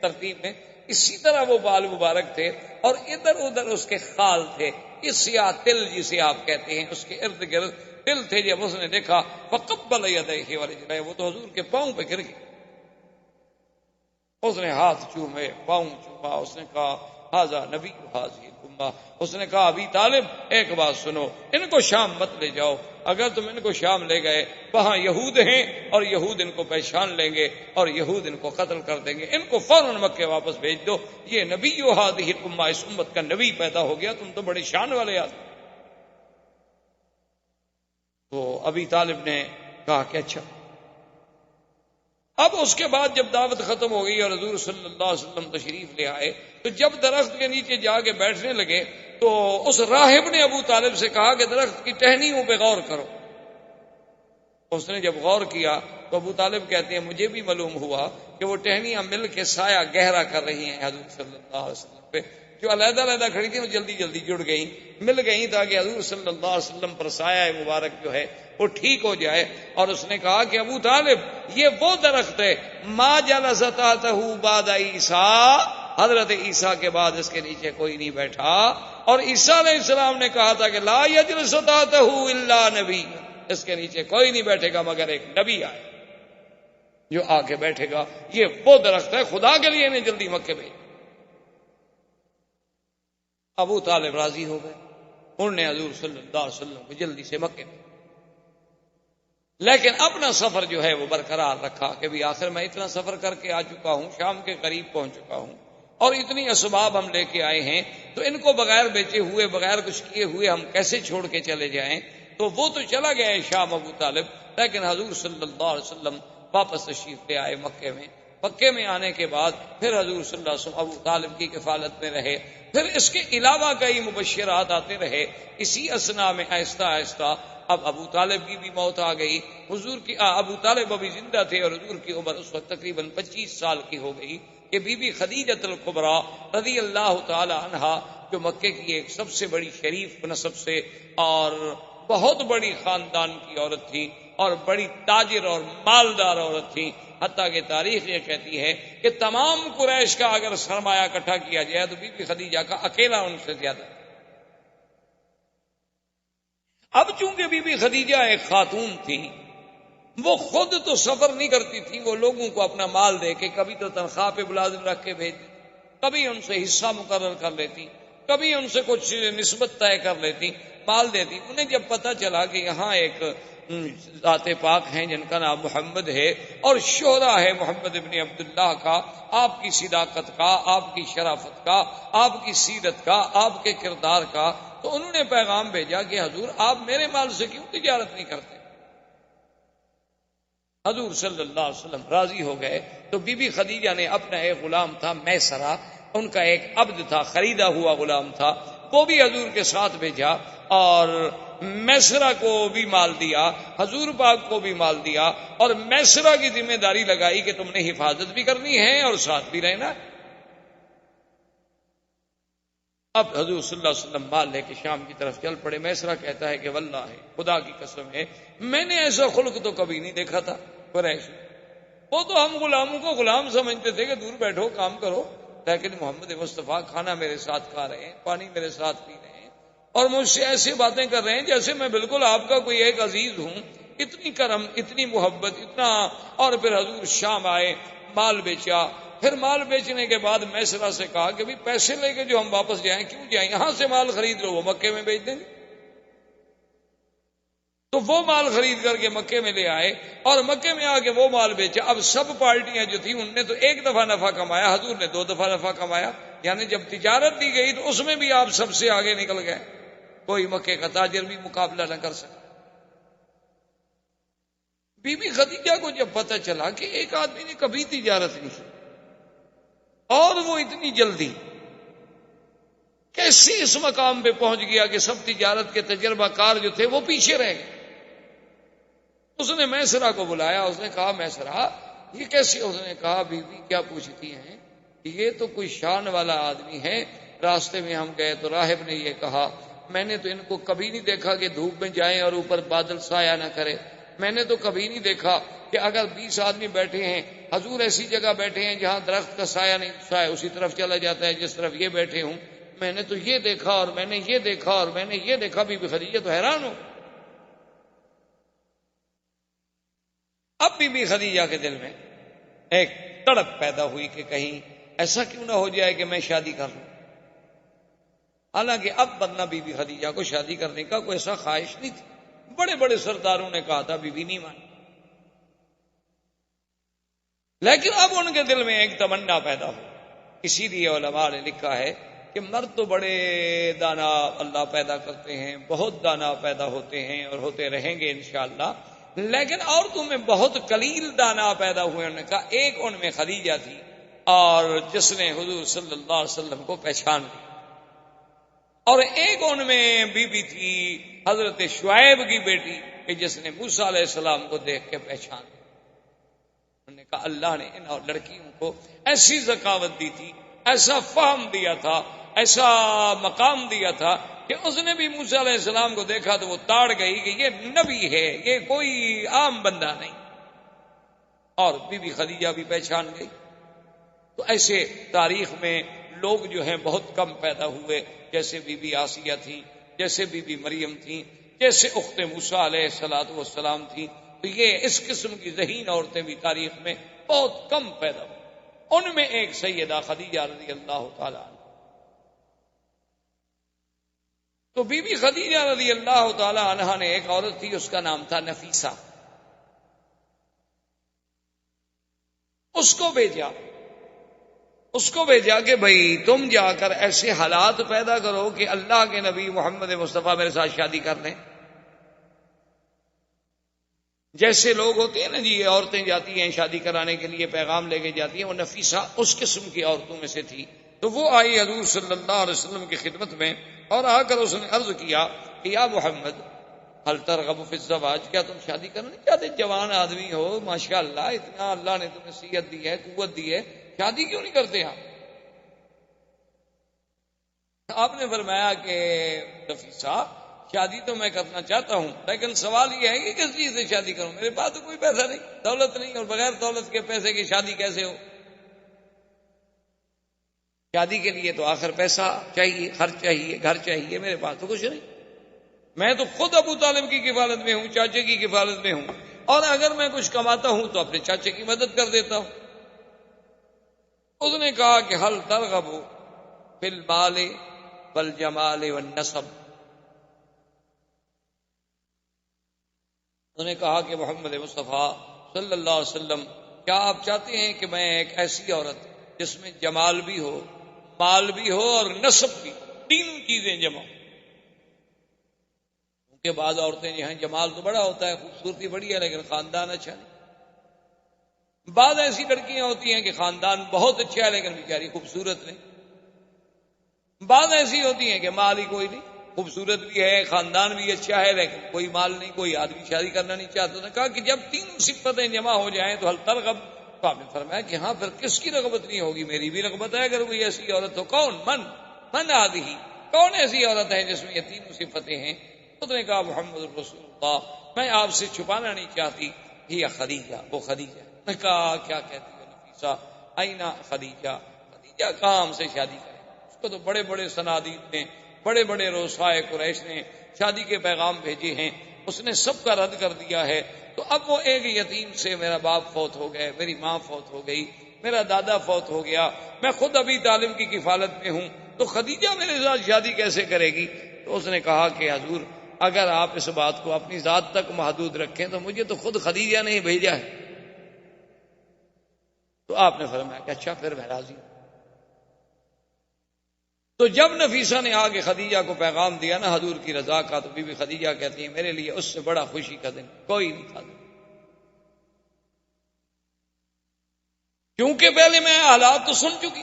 B: ترتیب میں، اسی طرح وہ بال مبارک تھے. اور ادھر ادھر اس کے خال تھے، اس سیاہ تل جسے آپ کہتے ہیں اس کے ارد گرد تل تھے. جب اس نے دیکھا فقبل یدیہ ورجلہ، وہ تو حضور کے پاؤں پہ گر گئے. اس نے ہاتھ چومے، پاؤں چوما. اس نے کہا ھذا نبی ھذہ الامہ. اس نے کہا ابی طالب ایک بات سنو، ان کو شام مت لے جاؤ. اگر تم ان کو شام لے گئے وہاں یہود ہیں اور یہود ان کو پہچان لیں گے اور یہود ان کو قتل کر دیں گے. ان کو فوراً مکے واپس بھیج دو. یہ نبی ھذہ الامہ، اس امت کا نبی پیدا ہو گیا، تم تو بڑے شان والے آدمی. تو ابی طالب نے کہا کہ اچھا. اب اس کے بعد جب دعوت ختم ہو گئی اور حضور صلی اللہ علیہ وسلم تشریف لے آئے تو جب درخت کے نیچے جا کے بیٹھنے لگے تو اس راہب نے ابو طالب سے کہا کہ درخت کی ٹہنیوں پہ غور کرو. اس نے جب غور کیا تو ابو طالب کہتے ہیں مجھے بھی معلوم ہوا کہ وہ ٹہنیاں مل کے سایہ گہرا کر رہی ہیں حضور صلی اللہ علیہ وسلم پہ. جو علیحدہ علیحدہ کھڑی تھی وہ جلدی جلدی جڑ گئیں، مل گئیں تاکہ حضور صلی اللہ علیہ وسلم پر سایہ مبارک جو ہے وہ ٹھیک ہو جائے. اور اس نے کہا کہ ابو طالب یہ وہ درخت ہے ما جلس تحتہ بعد عیسیٰ، حضرت عیسیٰ کے بعد اس کے نیچے کوئی نہیں بیٹھا. اور عیسیٰ علیہ السلام نے کہا تھا کہ لا یجلس تحتہ الا نبی، اس کے نیچے کوئی نہیں بیٹھے گا مگر ایک نبی آئے جو آ کے بیٹھے گا. یہ وہ درخت ہے، خدا کے لیے انہیں جلدی مکے بھیج. ابو طالب راضی ہو گئے، انہوں نے حضور صلی اللہ علیہ وسلم کو جلدی سے مکے میں، لیکن اپنا سفر جو ہے وہ برقرار رکھا کہ بھی آخر میں اتنا سفر کر کے آ چکا ہوں، شام کے قریب پہنچ چکا ہوں اور اتنی اسباب ہم لے کے آئے ہیں تو ان کو بغیر بیچے ہوئے بغیر کچھ کیے ہوئے ہم کیسے چھوڑ کے چلے جائیں. تو وہ تو چلا گیا ہے شام ابو طالب، لیکن حضور صلی اللہ علیہ وسلم واپس تشریف لے آئے مکے میں. مکے میں آنے کے بعد پھر حضور صلی اللہ علیہ وسلم ابو طالب کی کفالت میں رہے. پھر اس کے علاوہ کئی مبشرات آتے رہے. اسی اسنا میں آہستہ آہستہ اب ابو طالب کی بھی موت آ گئی. حضور کی ابو طالب ابھی زندہ تھے اور حضور کی عمر اس وقت تقریباً 25 سال کی ہو گئی کہ بی بی خدیجۃ الکبریٰ رضی اللہ تعالی عنہا جو مکے کی ایک سب سے بڑی شریف نسب سے اور بہت بڑی خاندان کی عورت تھی اور بڑی تاجر اور مالدار عورت تھیں، حتیٰ کہ تاریخ یہ کہتی ہے کہ تمام قریش کا اگر سرمایہ اکٹھا کیا جائے تو بی بی خدیجہ کا اکیلا ان سے زیادہ۔ اب چونکہ بی بی خدیجہ ایک خاتون تھی، وہ خود تو سفر نہیں کرتی تھی، وہ لوگوں کو اپنا مال دے کے کبھی تو تنخواہ پہ ملازم رکھ کے بھیج دیتی، کبھی ان سے حصہ مقرر کر لیتی، کبھی ان سے کچھ نسبت طے کر لیتی، مال دیتی۔ انہیں جب پتہ چلا کہ یہاں ایک ذات پاک ہیں جن کا نام محمد ہے اور شہرہ ہے محمد ابن عبداللہ کا، آپ کی صداقت کا، آپ کی شرافت کا، آپ کی سیرت کا، آپ کے کردار کا، تو انہوں نے پیغام بھیجا کہ حضور آپ میرے مال سے کیوں تجارت نہیں کرتے؟ حضور صلی اللہ علیہ وسلم راضی ہو گئے۔ تو بی بی خدیجہ نے اپنا ایک غلام تھا میسرہ، ان کا ایک عبد تھا، خریدا ہوا غلام تھا، وہ بھی حضور کے ساتھ بھیجا اور میسرہ کو بھی مال دیا، حضور پاک کو بھی مال دیا، اور میسرہ کی ذمہ داری لگائی کہ تم نے حفاظت بھی کرنی ہے اور ساتھ بھی رہنا۔ اب حضور صلی اللہ علیہ وسلم مال لے کے شام کی طرف چل پڑے۔ میسرہ کہتا ہے کہ واللہ خدا کی قسم ہے میں نے ایسا خلق تو کبھی نہیں دیکھا تھا قریش۔ وہ تو ہم غلاموں کو غلام سمجھتے تھے کہ دور بیٹھو کام کرو، لیکن محمد مصطفیٰ کھانا میرے ساتھ کھا رہے ہیں، پانی میرے ساتھ پی رہے ہیں، اور مجھ سے ایسی باتیں کر رہے ہیں جیسے میں بالکل آپ کا کوئی ایک عزیز ہوں۔ اتنی کرم، اتنی محبت، اتنا۔ اور پھر حضور شام آئے، مال بیچا، پھر مال بیچنے کے بعد میسرہ سے کہا کہ بھی پیسے لے کے جو ہم واپس جائیں، کیوں جائیں، یہاں سے مال خرید لو، وہ مکے میں بیچ دیں گے۔ تو وہ مال خرید کر کے مکے میں لے آئے اور مکے میں آ کے وہ مال بیچا۔ اب سب پارٹیاں جو تھیں ان نے تو ایک دفعہ نفع کمایا، حضور نے 2 دفعہ نفع کمایا، یعنی جب تجارت دی گئی تو اس میں بھی آپ سب سے آگے نکل گئے، کوئی مکے کا تاجر بھی مقابلہ نہ کر سکا۔ بی بی خدیجہ کو جب پتہ چلا کہ ایک آدمی نے کبھی تجارت نہیں کی اور وہ اتنی جلدی کیسے اس مقام پہ پہنچ گیا کہ سب تجارت کے تجربہ کار جو تھے وہ پیچھے رہ گئے، اس نے میسرہ کو بلایا، اس نے کہا میسرہ یہ کیسے؟ اس نے کہا بی بی کیا پوچھتی ہیں، یہ تو کوئی شان والا آدمی ہے، راستے میں ہم گئے تو راہب نے یہ کہا، میں نے تو ان کو کبھی نہیں دیکھا کہ دھوپ میں جائیں اور اوپر بادل سایہ نہ کرے، میں نے تو کبھی نہیں دیکھا کہ اگر 20 آدمی بیٹھے ہیں، حضور ایسی جگہ بیٹھے ہیں جہاں درخت کا سایہ نہیں، سایہ اسی طرف چلا جاتا ہے جس طرف یہ بیٹھے ہوں، میں نے تو یہ دیکھا اور میں نے یہ دیکھا اور میں نے یہ دیکھا۔ بی بی خدیجہ تو حیران ہو۔ اب بی بی خدیجہ کے دل میں ایک تڑپ پیدا ہوئی کہ کہیں ایسا کیوں نہ ہو جائے کہ میں شادی کر لوں۔ حالانکہ اب بدنہ بی بی خدیجہ کو شادی کرنے کا کوئی ایسا خواہش نہیں تھی، بڑے بڑے سرداروں نے کہا تھا، بی بی نہیں مانی، لیکن اب ان کے دل میں ایک تمنا پیدا ہو۔ اسی لیے علماء نے لکھا ہے کہ مرد تو بڑے دانا اللہ پیدا کرتے ہیں، بہت دانا پیدا ہوتے ہیں اور ہوتے رہیں گے انشاءاللہ، لیکن عورتوں میں بہت قلیل دانا پیدا ہوئے۔ انہوں نے کہا ایک ان میں خدیجہ تھی اور جس نے حضور صلی اللہ علیہ وسلم کو پہچان لی، اور ایک ان میں بی بی تھی حضرت شعیب کی بیٹی کہ جس نے موسیٰ علیہ السلام کو دیکھ کے پہچان لی۔ انہوں نے کہا اللہ نے ان لڑکیوں کو ایسی ذکاوت دی تھی، ایسا فہم دیا تھا، ایسا مقام دیا تھا کہ اس نے بھی موسیٰ علیہ السلام کو دیکھا تو وہ تاڑ گئی کہ یہ نبی ہے، یہ کوئی عام بندہ نہیں، اور بی بی خدیجہ بھی پہچان گئی۔ تو ایسے تاریخ میں لوگ جو ہیں بہت کم پیدا ہوئے، جیسے بی بی آسیہ تھی، جیسے بی بی مریم تھی، جیسے اخت موسیٰ علیہ السلام تھی۔ تو یہ اس قسم کی ذہین عورتیں بھی تاریخ میں بہت کم پیدا ہوئی، ان میں ایک سیدہ خدیجہ رضی اللہ تعالی عنہ۔ تو بی بی خدیجہ رضی اللہ تعالی عنہ نے ایک عورت تھی، اس کا نام تھا نفیسہ، اس کو بھیجا کہ بھائی تم جا کر ایسے حالات پیدا کرو کہ اللہ کے نبی محمد مصطفیٰ میرے ساتھ شادی کر لیں۔ جیسے لوگ ہوتے ہیں نا جی، عورتیں جاتی ہیں شادی کرانے کے لیے، پیغام لے کے جاتی ہیں، وہ نفیسہ اس قسم کی عورتوں میں سے تھی۔ تو وہ آئی حضور صلی اللہ علیہ وسلم کی خدمت میں اور آ کر اس نے عرض کیا کہ یا محمد هل ترغب فی الزواج، کیا تم شادی کرنا نہیں چاہتے؟ جوان آدمی ہو ماشاءاللہ، اتنا اللہ نے تمہیں صحت دی ہے، قوت دی ہے، شادی کیوں نہیں کرتے آپ؟ آپ نے فرمایا کہ نفیسہ شادی تو میں کرنا چاہتا ہوں، لیکن سوال یہ ہے کہ کس چیز سے شادی کروں؟ میرے پاس تو کوئی پیسہ نہیں، دولت نہیں، اور بغیر دولت کے پیسے کی شادی کیسے ہو؟ شادی کے لیے تو آخر پیسہ چاہیے، خرچ چاہیے، گھر چاہیے، میرے پاس تو کچھ نہیں۔ میں تو خود ابو طالب کی کفالت میں ہوں، چاچے کی کفالت میں ہوں، اور اگر میں کچھ کماتا ہوں تو اپنے چاچے کی مدد کر دیتا ہوں۔ اس نے کہا کہ حل ترغب فی المال والجمال والنسب، انہوں نے کہا کہ محمد مصطفیٰ صلی اللہ علیہ وسلم، کیا آپ چاہتے ہیں کہ میں ایک ایسی عورت جس میں جمال بھی ہو، مال بھی ہو اور نسب بھی، تینوں چیزیں جمع؟ کیونکہ بعض عورتیں جو ہیں جمال تو بڑا ہوتا ہے، خوبصورتی بڑی ہے، لیکن خاندان اچھا نہیں۔ بعض ایسی لڑکیاں ہوتی ہیں کہ خاندان بہت اچھا ہے لیکن بیچاری خوبصورت نہیں۔ بعض ایسی ہوتی ہیں کہ مال ہی کوئی نہیں، خوبصورت بھی ہے، خاندان بھی اچھا ہے، لیکن کوئی مال نہیں، کوئی آدمی شادی کرنا نہیں چاہتا۔ نے کہا کہ جب تینوں صفتیں جمع ہو جائیں تو حل ترغب، تو آپ نے فرمایا کہ ہاں پھر کس کی رغبت نہیں ہوگی؟ میری بھی رغبت ہے اگر کوئی ایسی عورت ہو۔ کون؟ من آدھی، کون ایسی عورت ہے جس میں یہ تینوں صفتیں ہیں؟ اس نے کہا محمد رسول اللہ، میں آپ سے چھپانا نہیں چاہتی، یہ خدیجہ، وہ خدیجہ۔ میں کہا کیا کہتی ہے نفیسہ؟ آئینہ خدیجہ، خدیجہ کام سے شادی کرے؟ اس کو تو بڑے بڑے صنادید نے، بڑے بڑے روسائے قریش نے شادی کے پیغام بھیجے ہیں، اس نے سب کا رد کر دیا ہے۔ تو اب وہ ایک یتیم سے، میرا باپ فوت ہو گئے، میری ماں فوت ہو گئی، میرا دادا فوت ہو گیا، میں خود ابھی طالب کی کفالت میں ہوں، تو خدیجہ میرے ساتھ شادی کیسے کرے گی؟ تو اس نے کہا کہ حضور اگر آپ اس بات کو اپنی ذات تک محدود رکھیں تو مجھے تو خود خدیجہ نے بھیجا ہے۔ تو آپ نے فرمایا کہ اچھا پھر میں راضی ہوں۔ تو جب نفیسہ نے آگے خدیجہ کو پیغام دیا نا حضور کی رضا کا، تو بی بی خدیجہ کہتی ہیں میرے لیے اس سے بڑا خوشی کا دن کوئی نہیں تھا، کیونکہ پہلے میں حالات تو سن چکی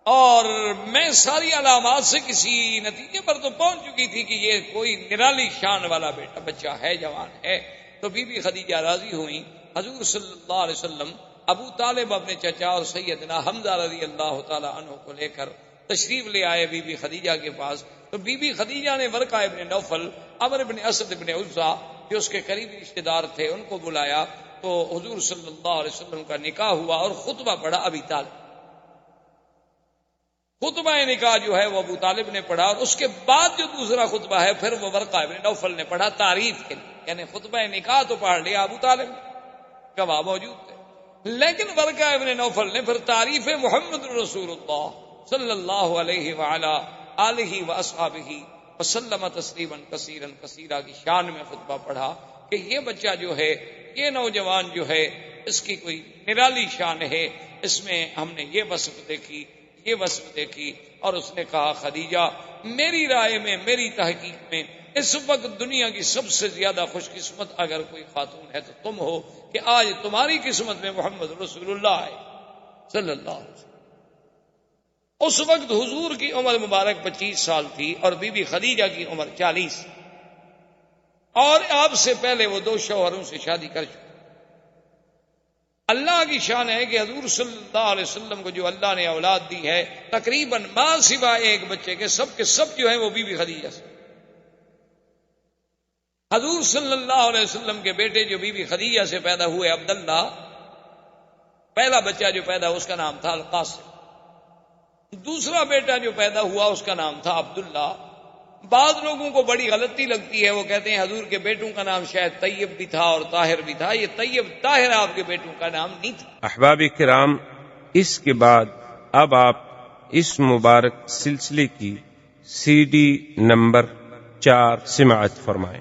B: اور میں ساری علامات سے کسی نتیجے پر تو پہنچ چکی تھی کہ یہ کوئی نرالی شان والا بچہ ہے، جوان ہے۔ تو بی بی خدیجہ راضی ہوئیں۔ حضور صلی اللہ علیہ وسلم ابو طالب اپنے چچا اور سیدنا حمزہ رضی اللہ تعالی عنہ کو لے کر تشریف لے آئے بی بی خدیجہ کے پاس۔ تو بی بی خدیجہ نے ورقہ ابن نوفل، عمرو ابن اسد ابن عزہ جو اس کے قریبی رشتہ دار تھے ان کو بلایا، تو حضور صلی اللہ علیہ وسلم کا نکاح ہوا اور خطبہ پڑھا ابی طالب۔ خطبہ نکاح جو ہے وہ ابو طالب نے پڑھا، اور اس کے بعد جو دوسرا خطبہ ہے پھر وہ ورقہ ابن نوفل نے پڑھا تعریف کے لیے، یعنی خطبہ نکاح تو پڑھ لیا ابو طالب نے، گواہ موجود تھے، لیکن ورقہ ابن نوفل نے پھر تعریف محمد رسول اللہ صلی اللہ علیہ وعلا آلہ واصحابہ وسلم تسلیما کثیرا کثیرا کی شان میں خطبہ پڑھا کہ یہ بچہ جو ہے، یہ نوجوان جو ہے، اس کی کوئی نرالی شان ہے، اس میں ہم نے یہ وصف دیکھی، یہ وصف دیکھی۔ اور اس نے کہا خدیجہ میری رائے میں، میری تحقیق میں اس وقت دنیا کی سب سے زیادہ خوش قسمت اگر کوئی خاتون ہے تو تم ہو، کہ آج تمہاری قسمت میں محمد رسول اللہ ہے صلی اللہ علیہ وسلم۔ اس وقت حضور کی عمر مبارک 25 سال تھی اور بی بی خدیجہ کی عمر 40، اور آپ سے پہلے وہ 2 شوہروں سے شادی کر چکے۔ اللہ کی شان ہے کہ حضور صلی اللہ علیہ وسلم کو جو اللہ نے اولاد دی ہے تقریباً ما سوا ایک بچے کے سب جو ہیں وہ بی بی خدیجہ سے۔ حضور صلی اللہ علیہ وسلم کے بیٹے جو بی بی خدیجہ سے پیدا ہوئے عبداللہ، پہلا بچہ جو پیدا ہوا اس کا نام تھا القاسم، دوسرا بیٹا جو پیدا ہوا اس کا نام تھا عبداللہ۔ بعض لوگوں کو بڑی غلطی لگتی ہے، وہ کہتے ہیں حضور کے بیٹوں کا نام شاید طیب بھی تھا اور طاہر بھی تھا، یہ طیب طاہر آپ کے بیٹوں کا نام نہیں تھا۔
A: احباب کرام، اس کے بعد اب آپ اس مبارک سلسلے کی CD نمبر 4 سماعت فرمائیں۔